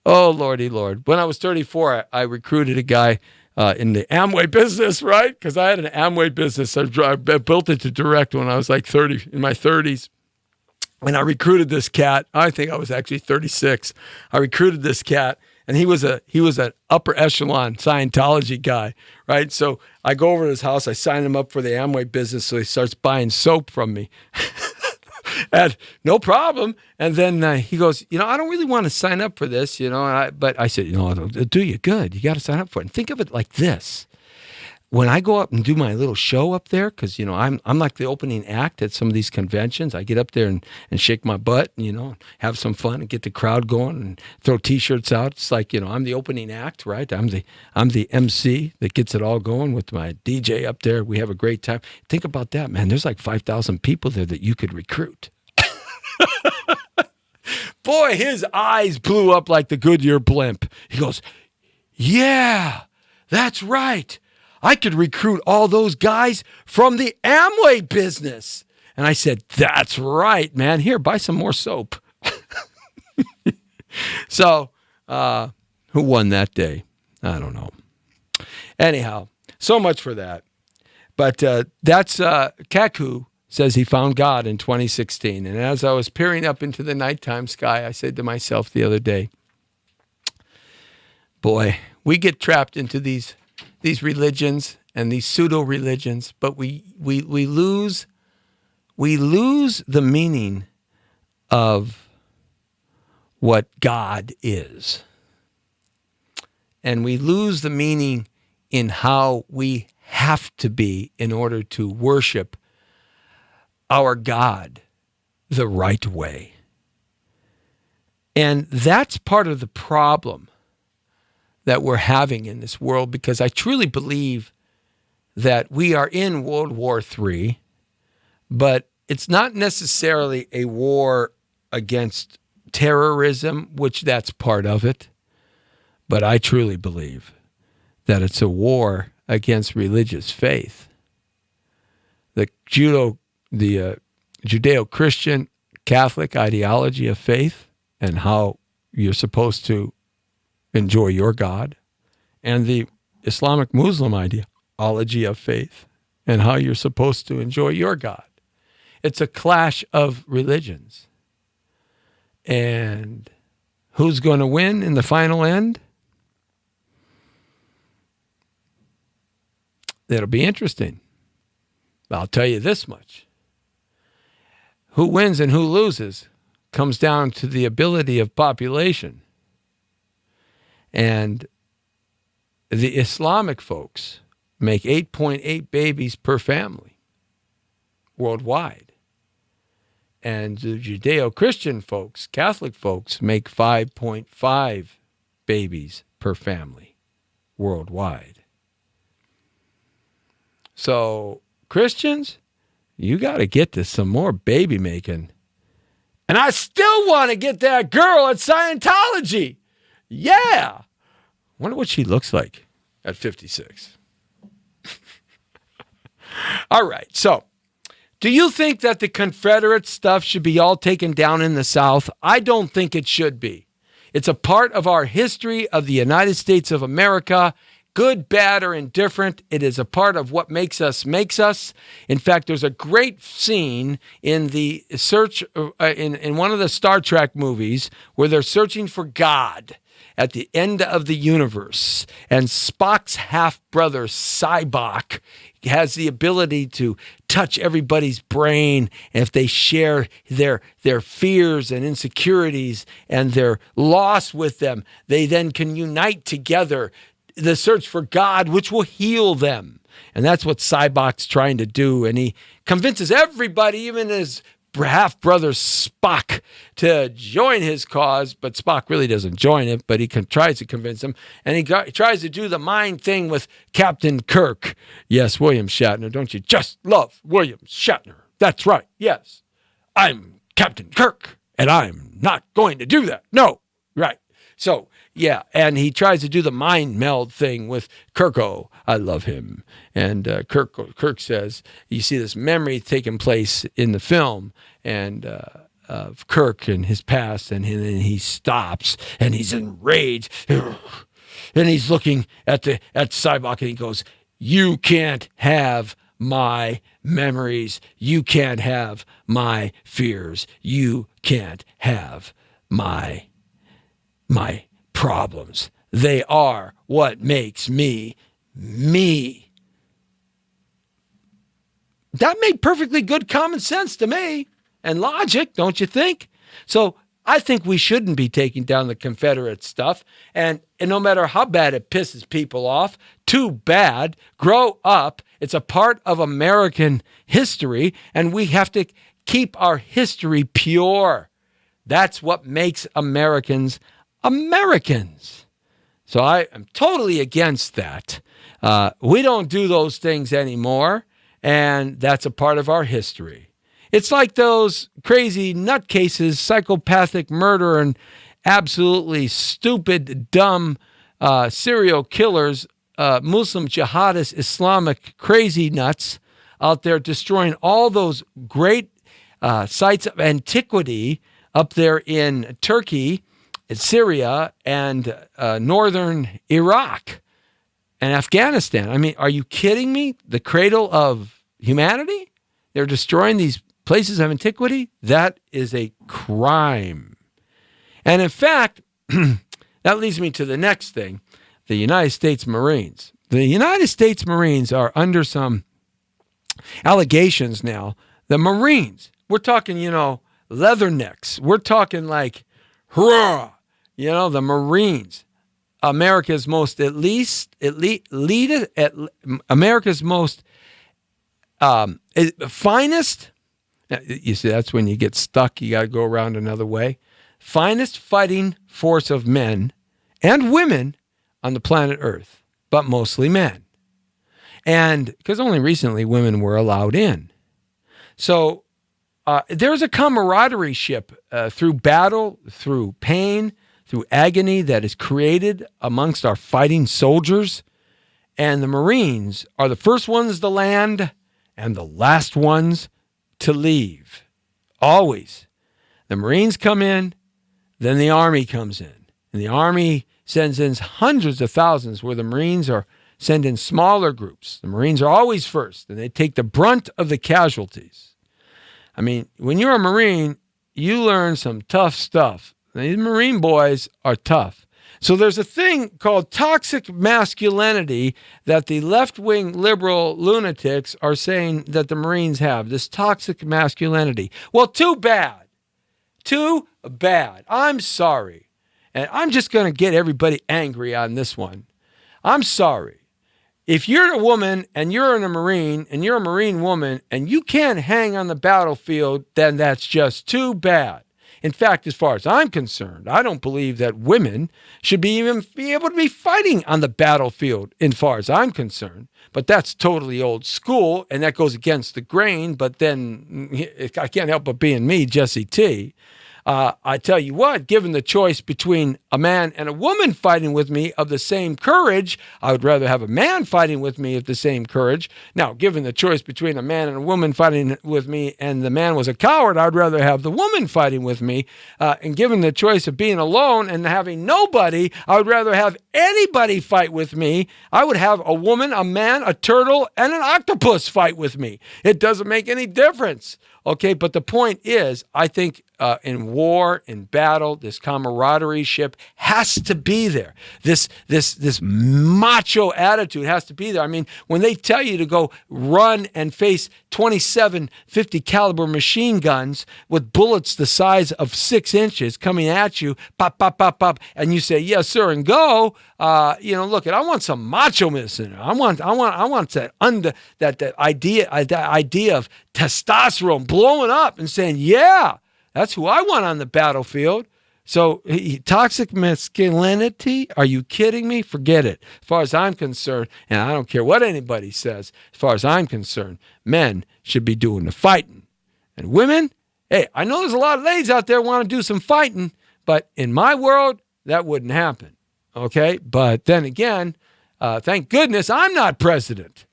Oh, Lordy Lord. When I was 34, I recruited a guy in the Amway business, right? Because I had an Amway business. I built it to direct when I was like 30, in my 30s. And I recruited this cat. I think I was actually 36. I recruited this cat, and he was an upper echelon Scientology guy, right? So I go over to his house. I sign him up for the Amway business, so he starts buying soap from me. And no problem. And then he goes, I don't really want to sign up for this, but I said, it'll do you good. You got to sign up for it. And think of it like this. When I go up and do my little show up there, because, I'm like the opening act at some of these conventions. I get up there and shake my butt, have some fun and get the crowd going and throw T-shirts out. It's like, I'm the opening act, right? I'm the MC that gets it all going with my DJ up there. We have a great time. Think about that, man. There's like 5,000 people there that you could recruit. boy, his eyes blew up like the Goodyear blimp. He goes, yeah, that's right. I could recruit all those guys from the Amway business. And I said, that's right, man. Here, buy some more soap. So, who won that day? I don't know. Anyhow, so much for that. But that's Kaku says he found God in 2016. And as I was peering up into the nighttime sky, I said to myself the other day, boy, we get trapped into these religions and these pseudo-religions, but we lose the meaning of what God is. And we lose the meaning in how we have to be in order to worship our God the right way. And that's part of the problem that we're having in this world, because I truly believe that we are in World War III, but it's not necessarily a war against terrorism, which that's part of it. But I truly believe that it's a war against religious faith. The Judeo-Christian Catholic ideology of faith and how you're supposed to enjoy your God, and the Islamic Muslim ideology of faith and how you're supposed to enjoy your God. It's a clash of religions. And who's going to win in the final end? It'll be interesting. I'll tell you this much. Who wins and who loses comes down to the ability of population. And the Islamic folks make 8.8 babies per family worldwide. And the Judeo-Christian folks, Catholic folks, make 5.5 babies per family worldwide. So, Christians, you got to get to some more baby making. And I still want to get that girl at Scientology. Yeah. Wonder what she looks like at 56. All right. So, do you think that the Confederate stuff should be all taken down in the South? I don't think it should be. It's a part of our history of the United States of America. Good, bad, or indifferent, it is a part of what makes us. In fact, there's a great scene in the search in one of the Star Trek movies where they're searching for God at the end of the universe, and Spock's half-brother Sybok has the ability to touch everybody's brain, and if they share their fears and insecurities and their loss with them, they then can unite together the search for God, which will heal them. And that's what Sybok's trying to do. And he convinces everybody, even his half-brother Spock, to join his cause. But Spock really doesn't join it, but he tries to convince him. And he tries to do the mind thing with Captain Kirk. Yes, William Shatner. Don't you just love William Shatner? That's right. Yes. I'm Captain Kirk, and I'm not going to do that. No. Right. So, yeah, and he tries to do the mind meld thing with Kirko. I love him. And Kirk says, you see this memory taking place in the film, and of Kirk and his past, and he stops, and he's enraged, and he's looking at Sybok, and he goes, you can't have my memories. You can't have my fears. You can't have my problems. They are what makes me, me. That made perfectly good common sense to me and logic, don't you think? So I think we shouldn't be taking down the Confederate stuff. And no matter how bad it pisses people off, too bad. Grow up. It's a part of American history, and we have to keep our history pure. That's what makes Americans Americans. So I am totally against that. We don't do those things anymore, and that's a part of our history. It's like those crazy nutcases, psychopathic murder, and absolutely stupid, dumb serial killers, Muslim jihadist, Islamic crazy nuts out there destroying all those great sites of antiquity up there in Turkey, Syria, and northern Iraq and Afghanistan. I mean, are you kidding me? The cradle of humanity? They're destroying these places of antiquity? That is a crime. And in fact, that leads me to the next thing, the United States Marines. The United States Marines are under some allegations now. The Marines, we're talking, leathernecks. We're talking like, hurrah, the Marines. America's most America's most finest. You see, that's when you get stuck. You got to go around another way. Finest fighting force of men and women on the planet Earth, but mostly men. And because only recently women were allowed in. So there's a camaraderie ship through battle, through pain, through agony that is created amongst our fighting soldiers. And the Marines are the first ones to land and the last ones to leave. Always. The Marines come in, then the Army comes in. And the Army sends in hundreds of thousands, where the Marines are sent in smaller groups. The Marines are always first, and they take the brunt of the casualties. I mean, when you're a Marine, you learn some tough stuff. These Marine boys are tough. So there's a thing called toxic masculinity that the left-wing liberal lunatics are saying that the Marines have, this toxic masculinity. Well, too bad. Too bad. I'm sorry. And I'm just going to get everybody angry on this one. I'm sorry. If you're a woman and you're a Marine and you're a Marine woman and you can't hang on the battlefield, then that's just too bad. In fact, as far as I'm concerned, I don't believe that women should even be able to be fighting on the battlefield, as far as I'm concerned. But that's totally old school, and that goes against the grain. But then I can't help but being me, Jesse T. I tell you what, given the choice between a man and a woman fighting with me of the same courage, I would rather have a man fighting with me of the same courage. Now, given the choice between a man and a woman fighting with me and the man was a coward, I'd rather have the woman fighting with me. And given the choice of being alone and having nobody, I would rather have anybody fight with me. I would have a woman, a man, a turtle, and an octopus fight with me. It doesn't make any difference. Okay, but the point is, I think in war, in battle, this camaraderie ship has to be there. This macho attitude has to be there. I mean, when they tell you to go run and face 27 50 caliber machine guns with bullets the size of 6 inches coming at you, pop, pop, pop, pop, and you say, yes, sir, and go, look, I want some macho-ness in it. I want that idea of testosterone blowing up and saying, yeah, that's who I want on the battlefield. So toxic masculinity, are you kidding me? Forget it. As far as I'm concerned, and I don't care what anybody says, as far as I'm concerned, men should be doing the fighting. And women, hey, I know there's a lot of ladies out there who want to do some fighting, but in my world, that wouldn't happen. Okay? But then again, thank goodness I'm not president.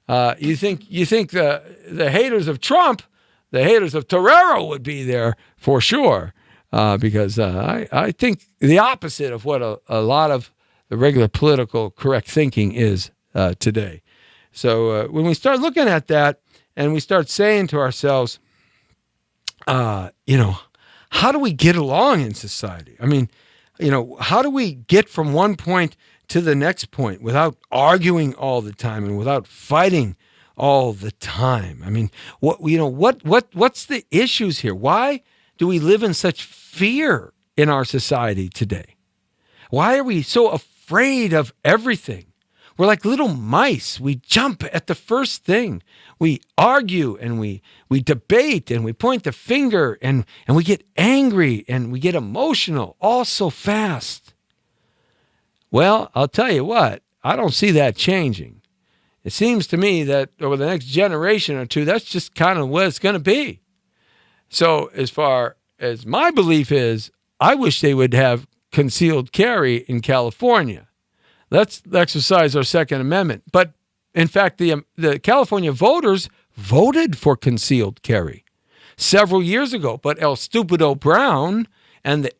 You think the haters of Trump, the haters of Torero would be there for sure, because I think the opposite of what a lot of the regular political correct thinking is today. So when we start looking at that and we start saying to ourselves, how do we get along in society? I mean, how do we get from one point to the next point without arguing all the time and without fighting all the time? I mean, what's the issues here? Why do we live in such fear in our society today? Why are we so afraid of everything? We're like little mice. We jump at the first thing. We argue and we debate and we point the finger and we get angry and we get emotional all so fast. Well, I'll tell you what, I don't see that changing. It seems to me that over the next generation or two, that's just kind of what it's going to be. So as far as my belief is, I wish they would have concealed carry in California. Let's exercise our Second Amendment. But in fact, the California voters voted for concealed carry several years ago. But El Stupido Brown and the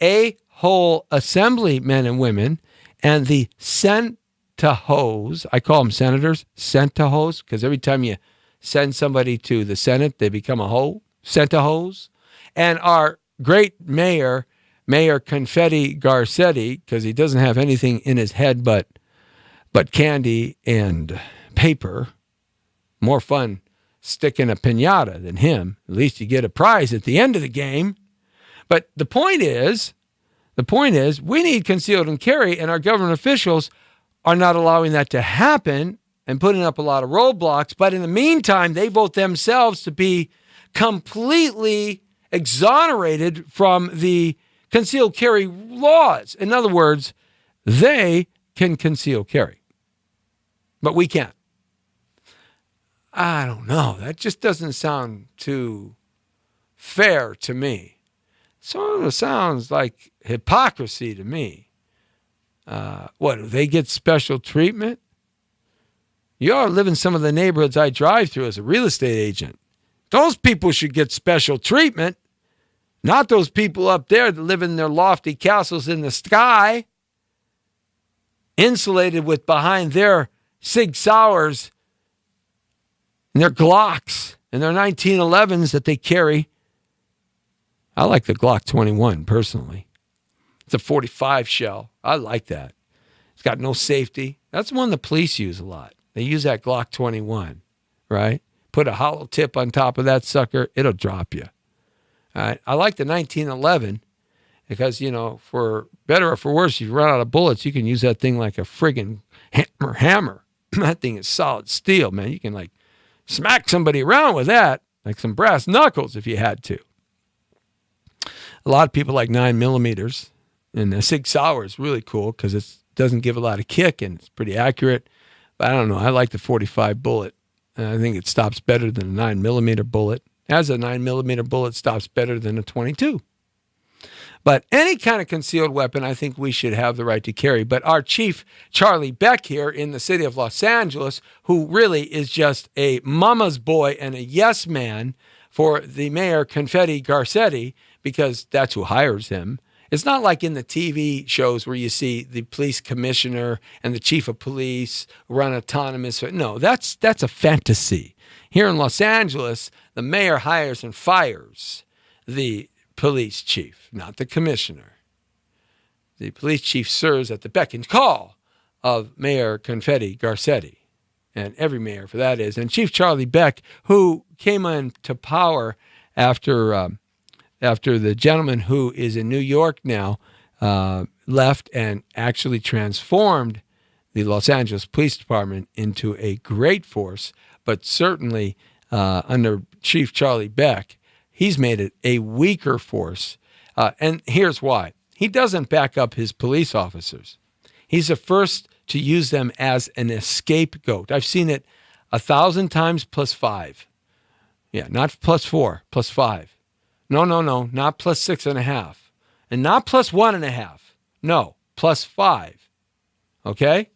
A-hole assembly men and women and the Sentajos, I call them senators, Sentajos, because every time you send somebody to the Senate, they become a hoe, Sentajos, and our great Mayor Confetti Garcetti, because he doesn't have anything in his head but candy and paper. More fun sticking a piñata than him. At least you get a prize at the end of the game. But the point is, we need concealed and carry, and our government officials are not allowing that to happen and putting up a lot of roadblocks. But in the meantime, they vote themselves to be completely exonerated from the concealed carry laws. In other words, they can conceal carry, but we can't. I don't know. That just doesn't sound too fair to me. Sort of sounds like hypocrisy to me. What, do they get special treatment? You ought to live in some of the neighborhoods I drive through as a real estate agent. Those people should get special treatment, not those people up there that live in their lofty castles in the sky, insulated with behind their Sig Sauers and their Glocks and their 1911s that they carry. I like the Glock 21 personally. It's a 45 shell. I like that. It's got no safety. That's one the police use a lot. They use that Glock 21, right? Put a hollow tip on top of that sucker, it'll drop you. All right? I like the 1911 because, for better or for worse, if you run out of bullets, you can use that thing like a friggin' hammer. That thing is solid steel, man. You can smack somebody around with that, like some brass knuckles if you had to. A lot of people like 9mm, and the Sig Sauer is really cool because it doesn't give a lot of kick and it's pretty accurate. But I don't know. I like the 45 bullet. And I think it stops better than a 9mm bullet. As a 9mm bullet stops better than a 22. But any kind of concealed weapon, I think we should have the right to carry. But our chief, Charlie Beck here in the city of Los Angeles, who really is just a mama's boy and a yes man for the mayor, Confetti Garcetti, because that's who hires him. It's not like in the TV shows where you see the police commissioner and the chief of police run autonomous. No, that's a fantasy. Here in Los Angeles, the mayor hires and fires the police chief, not the commissioner. The police chief serves at the beck and call of Mayor Confetti Garcetti, and every mayor for that is. And Chief Charlie Beck, who came into power after the gentleman who is in New York now left and actually transformed the Los Angeles Police Department into a great force, but certainly under Chief Charlie Beck, he's made it a weaker force. And here's why. He doesn't back up his police officers. He's the first to use them as an scapegoat. I've seen it 1,000 times plus 5. Yeah, not plus 4, plus 5. No, not plus 6.5. And not plus 1.5. No, plus 5. Okay?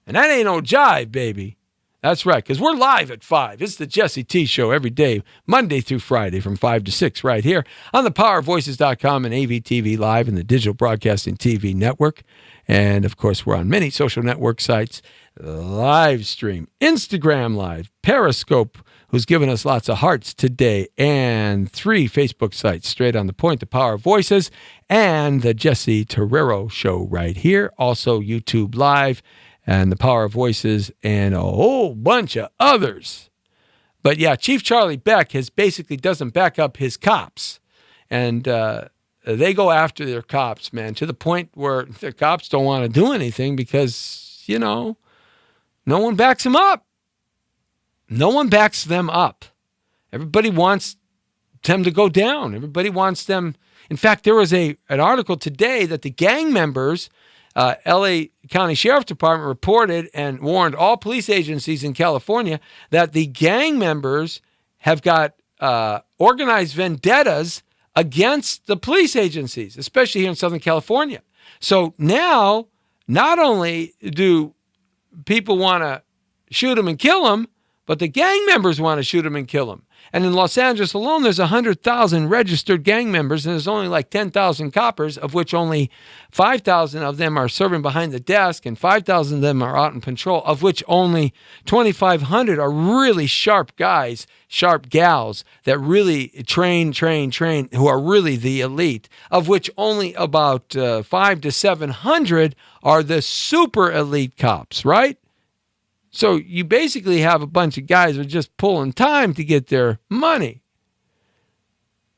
And that ain't no jive, baby. That's right, because we're live at 5. It's the Jesse T Show every day, Monday through Friday from 5 to 6 right here on the powervoices.com and AVTV Live and the Digital Broadcasting TV Network. And, of course, we're on many social network sites, live stream, Instagram Live, Periscope, who's given us lots of hearts today, and 3 Facebook sites, Straight on the Point, The Power of Voices, and the Jesse Torero Show right here. Also, YouTube Live and The Power of Voices, and a whole bunch of others. But yeah, Chief Charlie Beck basically doesn't back up his cops. And they go after their cops, man, to the point where the cops don't want to do anything because, no one backs them up. No one backs them up. Everybody wants them to go down. Everybody wants them. In fact, there was an article today that the gang members, L.A. County Sheriff's Department reported and warned all police agencies in California that the gang members have got organized vendettas against the police agencies, especially here in Southern California. So now, not only do people want to shoot them and kill them, but the gang members want to shoot them and kill them. And in Los Angeles alone, there's 100,000 registered gang members, and there's only like 10,000 coppers, of which only 5,000 of them are serving behind the desk, and 5,000 of them are out in patrol, of which only 2,500 are really sharp guys, sharp gals that really train, who are really the elite, of which only about 500 to 700 are the super elite cops, right? So you basically have a bunch of guys who are just pulling time to get their money.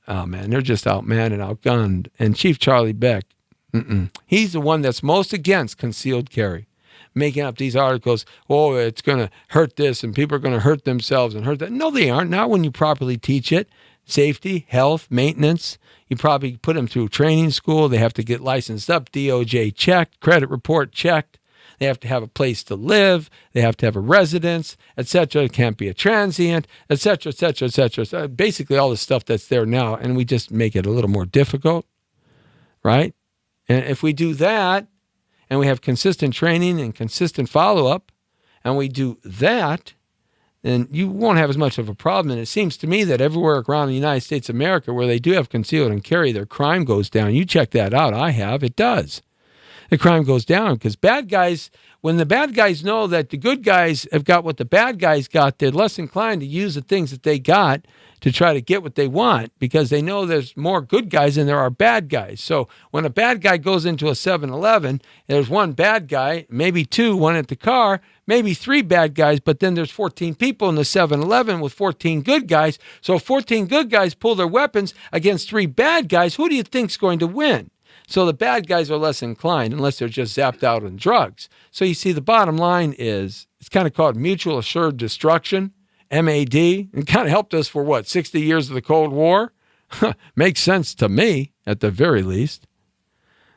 Oh, man, they're just outmanned and outgunned. And Chief Charlie Beck, he's the one that's most against concealed carry, making up these articles, oh, it's going to hurt this and people are going to hurt themselves and hurt that. No, they aren't. Not when you properly teach it. Safety, health, maintenance. You probably put them through training school. They have to get licensed up, DOJ checked, credit report checked. They have to have a place to live. They have to have a residence, etc. It can't be a transient, etc., etc., etc. So basically all the stuff that's there now, and we just make it a little more difficult, right? And if we do that, and we have consistent training and consistent follow-up, and we do that, then you won't have as much of a problem. And it seems to me that everywhere around the United States of America where they do have concealed and carry, their crime goes down. You check that out. I have. It does. The crime goes down because bad guys, when the bad guys know that the good guys have got what the bad guys got, they're less inclined to use the things that they got to try to get what they want because they know there's more good guys than there are bad guys. So when a bad guy goes into a 7-Eleven, there's one bad guy, maybe two, one at the car, maybe three bad guys, but then there's 14 people in the 7-Eleven with 14 good guys. So if 14 good guys pull their weapons against three bad guys, who do you think's going to win? So the bad guys are less inclined unless they're just zapped out on drugs. So you see, the bottom line is it's kind of called mutual assured destruction, MAD. It kind of helped us for, 60 years of the Cold War? Makes sense to me, at the very least.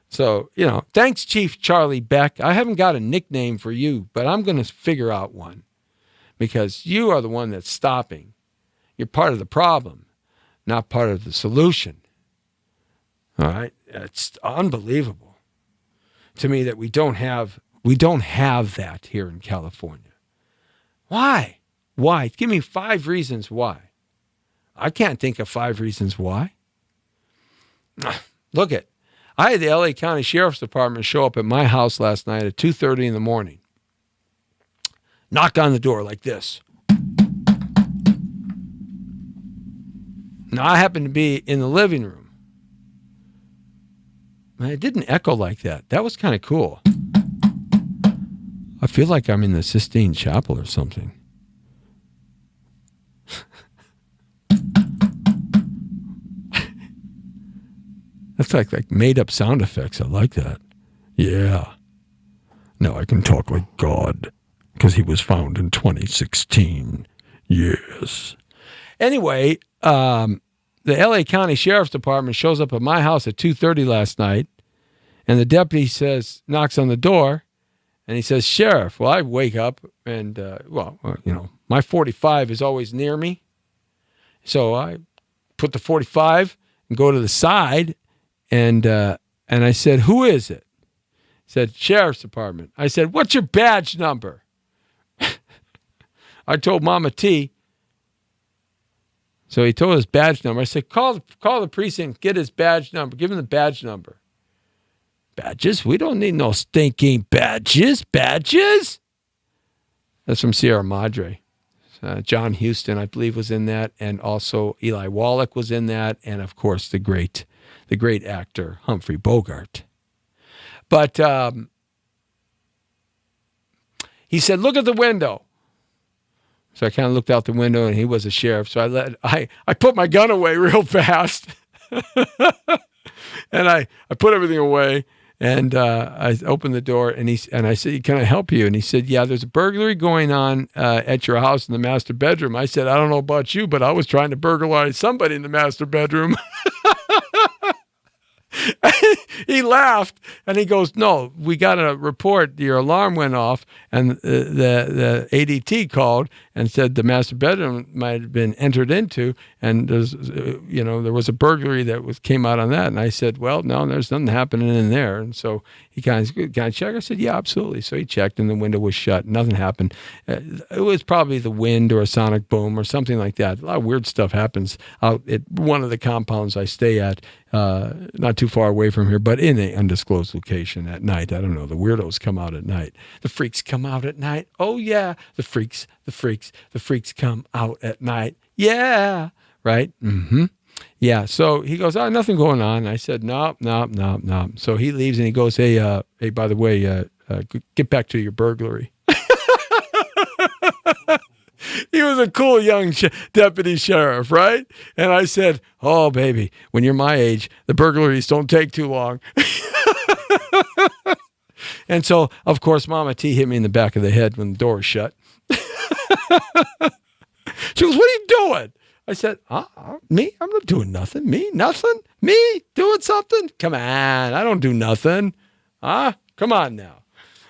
So, thanks, Chief Charlie Beck. I haven't got a nickname for you, but I'm going to figure out one because you are the one that's stopping. You're part of the problem, not part of the solution. All right? It's unbelievable to me that we don't have that here in California. Why? Why? Give me 5 reasons why. I can't think of 5 reasons why. Look it. I had the LA County Sheriff's Department show up at my house last night at 2:30 in the morning. Knock on the door like this. Now, I happened to be in the living room. It didn't echo like that. That was kind of cool. I feel like I'm in the Sistine Chapel or something. That's like made-up sound effects. I like that. Yeah. Now I can talk like God because he was found in 2016. Yes. Anyway, the LA County Sheriff's Department shows up at my house at 2:30 last night, and the deputy knocks on the door, and he says, "Sheriff." Well, I wake up, and, my 45 is always near me. So I put the 45 and go to the side, and I said, "Who is it?" He said, "Sheriff's Department." I said, "What's your badge number?" I told Mama T. So he told his badge number. I said, call the precinct, get his badge number. Give him the badge number. Badges? We don't need no stinking badges. Badges? That's from Sierra Madre. John Huston, I believe, was in that. And also Eli Wallach was in that. And, of course, the great actor Humphrey Bogart. But he said, "Look at the window." So I kind of looked out the window, and he was a sheriff. So I put my gun away real fast, and I put everything away, and I opened the door, and I said, "Can I help you?" And he said, "Yeah, there's a burglary going on at your house in the master bedroom." I said, "I don't know about you, but I was trying to burglarize somebody in the master bedroom." He laughed, and he goes, "No, we got a report. Your alarm went off, and the ADT called and said the master bedroom might have been entered into, and there's, there was a burglary that came out on that. And I said, well, no, there's nothing happening in there. And so he kind of checked. I said, yeah, absolutely. So he checked, and the window was shut. Nothing happened. It was probably the wind or a sonic boom or something like that. A lot of weird stuff happens out at one of the compounds I stay at, not too far away from here, but in an undisclosed location at night. I don't know. The weirdos come out at night. The freaks come out at night. Oh, yeah. The freaks come out at night. Yeah. Right? Mm-hmm. Yeah. So he goes, nothing going on. I said, no. So he leaves and he goes, hey, by the way, get back to your burglary. He was a cool young deputy sheriff, right? And I said, oh, baby, when you're my age, the burglaries don't take too long. And so, of course, Mama T hit me in the back of the head when the door was shut. She goes, what are you doing? I said, me? I'm not doing nothing. Me? Nothing? Me? Doing something? Come on. I don't do nothing. Come on now.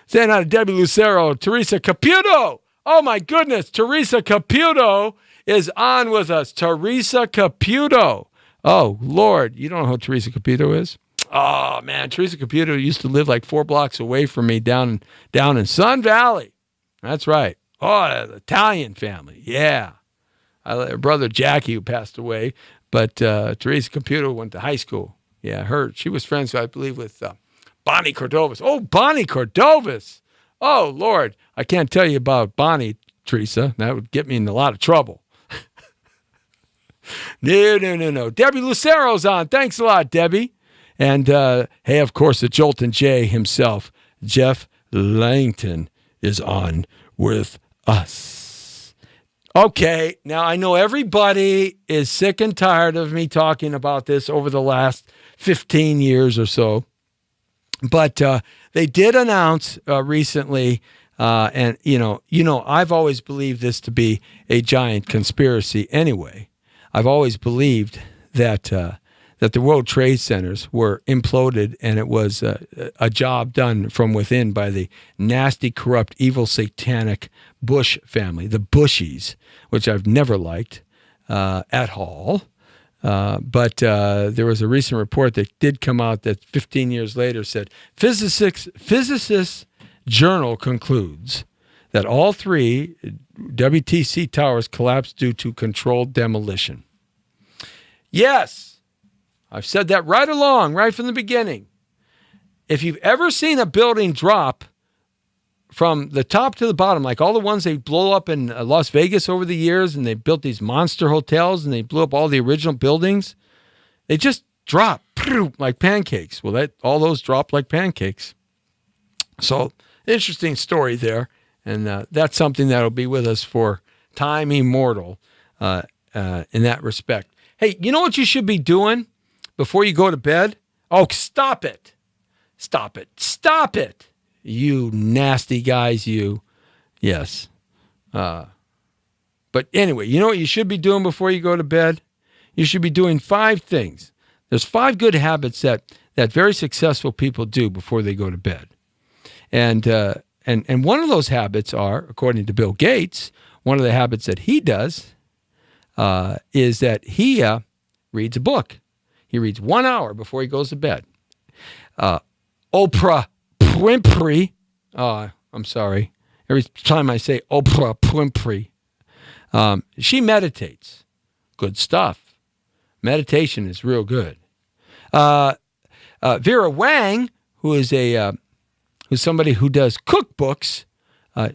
Saying out of Debbie Lucero, Teresa Caputo. Oh, my goodness. Teresa Caputo is on with us. Teresa Caputo. Oh, Lord. You don't know who Teresa Caputo is? Oh, man. Teresa Caputo used to live like 4 blocks away from me down in Sun Valley. That's right. Oh, the Italian family. Yeah. Her brother Jackie, who passed away, but Teresa Caputo went to high school. Yeah, she was friends, I believe, with Bonnie Cordovas. Oh, Bonnie Cordovas. Oh, Lord. I can't tell you about Bonnie, Teresa. That would get me in a lot of trouble. No. Debbie Lucero's on. Thanks a lot, Debbie. And, hey, of course, the Jolton J himself, Jeff Langton, is on with us. Okay, now I know everybody is sick and tired of me talking about this over the last 15 years or so, but they did announce recently, and I've always believed this to be a giant conspiracy anyway. I've always believed that the World Trade Centers were imploded, and it was a job done from within by the nasty, corrupt, evil, satanic Bush family, the Bushies, which I've never liked at all. But there was a recent report that did come out that 15 years later said, Physicists Journal concludes that all 3 WTC towers collapsed due to controlled demolition. Yes, I've said that right from the beginning. If you've ever seen a building drop from the top to the bottom, like all the ones they blow up in Las Vegas over the years, and they built these monster hotels, and they blew up all the original buildings, they just drop like pancakes. Well, all those dropped like pancakes. So, interesting story there, and that's something that'll be with us for time immortal in that respect. Hey, you know what you should be doing before you go to bed? Oh, stop it. Stop it. You nasty guys, you. Yes. But anyway, you know what you should be doing before you go to bed? You should be doing 5 things. There's 5 good habits that very successful people do before they go to bed. And one of those habits are, according to Bill Gates, one of the habits that he does is that he reads a book. He reads 1 hour before he goes to bed. Oprah Winfrey. I'm sorry. Every time I say Oprah Winfrey, she meditates. Good stuff. Meditation is real good. Vera Wang, who is who's somebody who does cookbooks,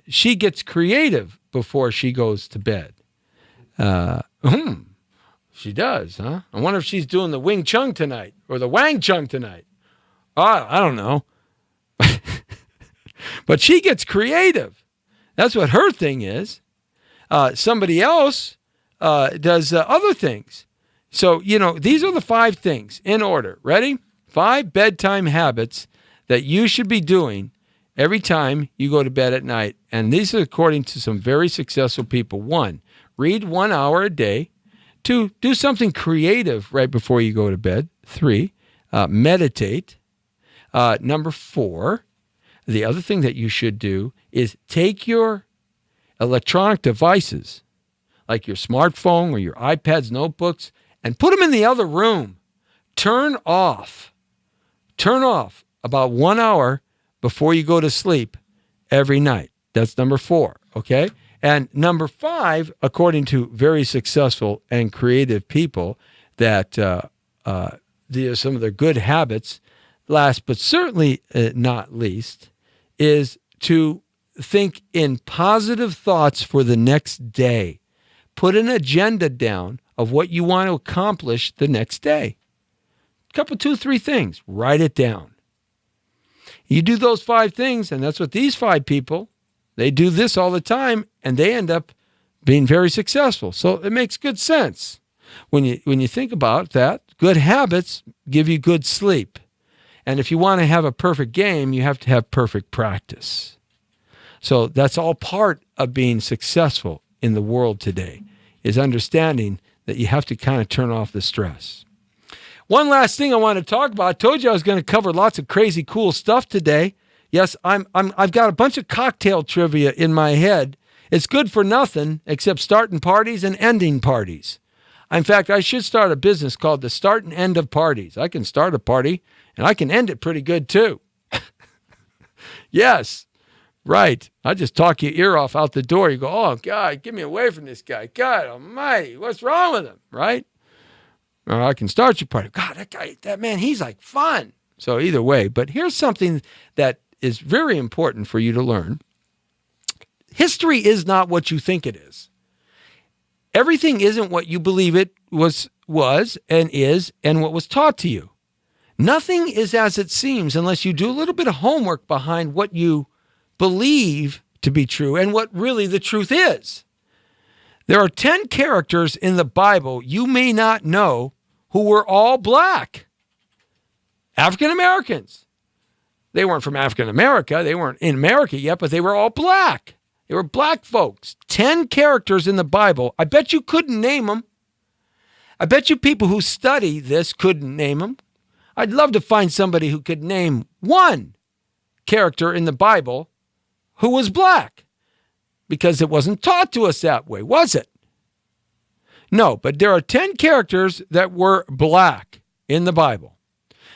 she gets creative before she goes to bed. She does, huh? I wonder if she's doing the Wing Chun tonight or the Wang Chun tonight. I don't know. But she gets creative. That's what her thing is. Somebody else does other things. So, these are the 5 things in order. Ready? 5 bedtime habits that you should be doing every time you go to bed at night. And these are according to some very successful people. 1, read 1 hour a day. 2, do something creative right before you go to bed. 3, meditate. Number 4, the other thing that you should do is take your electronic devices, like your smartphone or your iPads, notebooks, and put them in the other room. Turn off about 1 hour before you go to sleep every night. That's number 4, okay? And number 5, according to very successful and creative people, that some of their good habits, last but certainly not least, is to think in positive thoughts for the next day. Put an agenda down of what you want to accomplish the next day. A couple, 2, 3 things. Write it down. You do those 5 things, and that's what these 5 people, they do this all the time, and they end up being very successful. So it makes good sense. When you think about that, good habits give you good sleep. And if you want to have a perfect game, you have to have perfect practice. So that's all part of being successful in the world today, is understanding that you have to kind of turn off the stress. One last thing I want to talk about. I told you I was going to cover lots of crazy, cool stuff today. Yes, I've got a bunch of cocktail trivia in my head. It's good for nothing except starting parties and ending parties. In fact, I should start a business called the Start and End of Parties. I can start a party, and I can end it pretty good, too. Yes, right. I just talk your ear off out the door. You go, oh, God, get me away from this guy. God almighty, what's wrong with him, right? Or I can start your party. God, that man, he's like fun. So either way, but here's something that is very important for you to learn. History is not what you think it is. Everything isn't what you believe it was and is and what was taught to you. Nothing is as it seems unless you do a little bit of homework behind what you believe to be true and what really the truth is. There are 10 characters in the Bible you may not know who were all black. African Americans. They weren't from African America. They weren't in America yet, but they were all black. They were black folks. 10 characters in the Bible. I bet you couldn't name them. I bet you people who study this couldn't name them. I'd love to find somebody who could name one character in the Bible who was black, because it wasn't taught to us that way, was it? No, but there are 10 characters that were black in the Bible.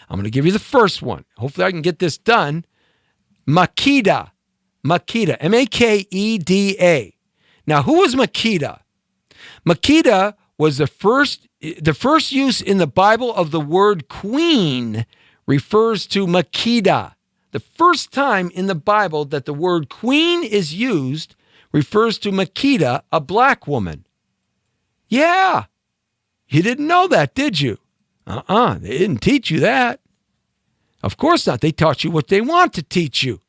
I'm going to give you the first one. Hopefully I can get this done. Makeda. Makeda, M-A-K-E-D-A. Now, who was Makeda? Makeda was the first use in the Bible of the word queen refers to Makeda. The first time in the Bible that the word queen is used refers to Makeda, a black woman. Yeah, you didn't know that, did you? They didn't teach you that. Of course not. They taught you what they want to teach you.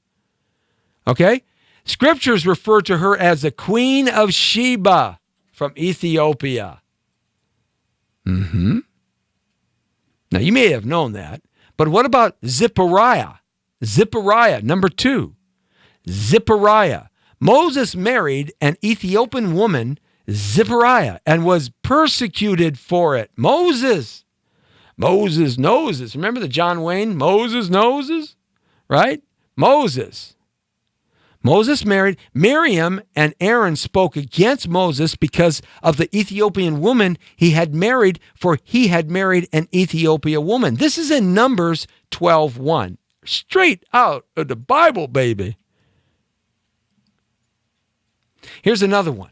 Okay? Scriptures refer to her as the Queen of Sheba from Ethiopia. Now, you may have known that, but what about Zipporah? Zipporah, number 2. Zipporah. Moses married an Ethiopian woman, Zipporah, and was persecuted for it. Moses noses. Remember the John Wayne, Moses noses? Right? Moses married. Miriam and Aaron spoke against Moses because of the Ethiopian woman he had married, for he had married an Ethiopian woman. This is in Numbers 12:1. Straight out of the Bible, baby. Here's another one.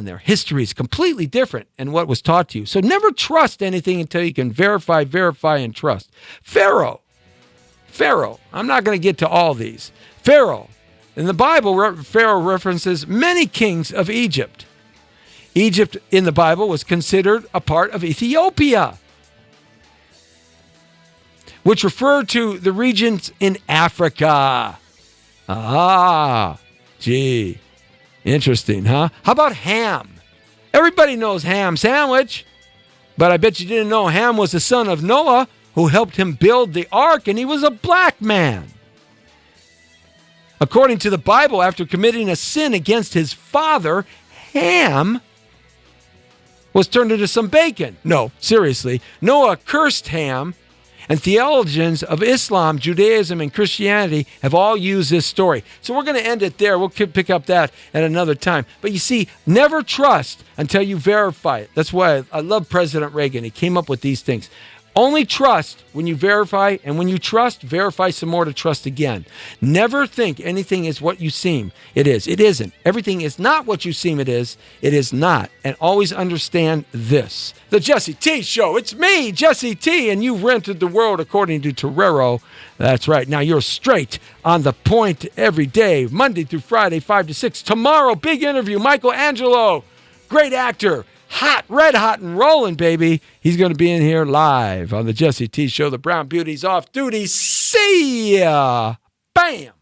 There. History is completely different than what was taught to you. So never trust anything until you can verify, and trust. Pharaoh. I'm not going to get to all these. Pharaoh. In the Bible, Pharaoh references many kings of Egypt. Egypt in the Bible was considered a part of Ethiopia, which referred to the regions in Africa. Gee. Interesting, huh? How about Ham? Everybody knows ham sandwich, but I bet you didn't know Ham was the son of Noah, who helped him build the ark, and he was a black man. According to the Bible, after committing a sin against his father, Ham was turned into some bacon. No, seriously. Noah cursed Ham, And theologians of Islam, Judaism, and Christianity have all used this story. So we're going to end it there. We'll pick up that at another time. But you see, never trust until you verify it. That's why I love President Reagan. He came up with these things. Only trust when you verify, and when you trust, verify some more to trust again. Never think anything is what you seem it is. It isn't. Everything is not what you seem it is. It is not. And always understand this. The Jesse T Show. It's me, Jesse T, and you've rented the world according to Torero. That's right. Now you're straight on the point every day, Monday through Friday, 5 to 6. Tomorrow, big interview, Michelangelo, great actor. Hot, red hot and rolling, baby. He's going to be in here live on the Jesse T Show. The Brown Beauty's off duty. See ya. Bam.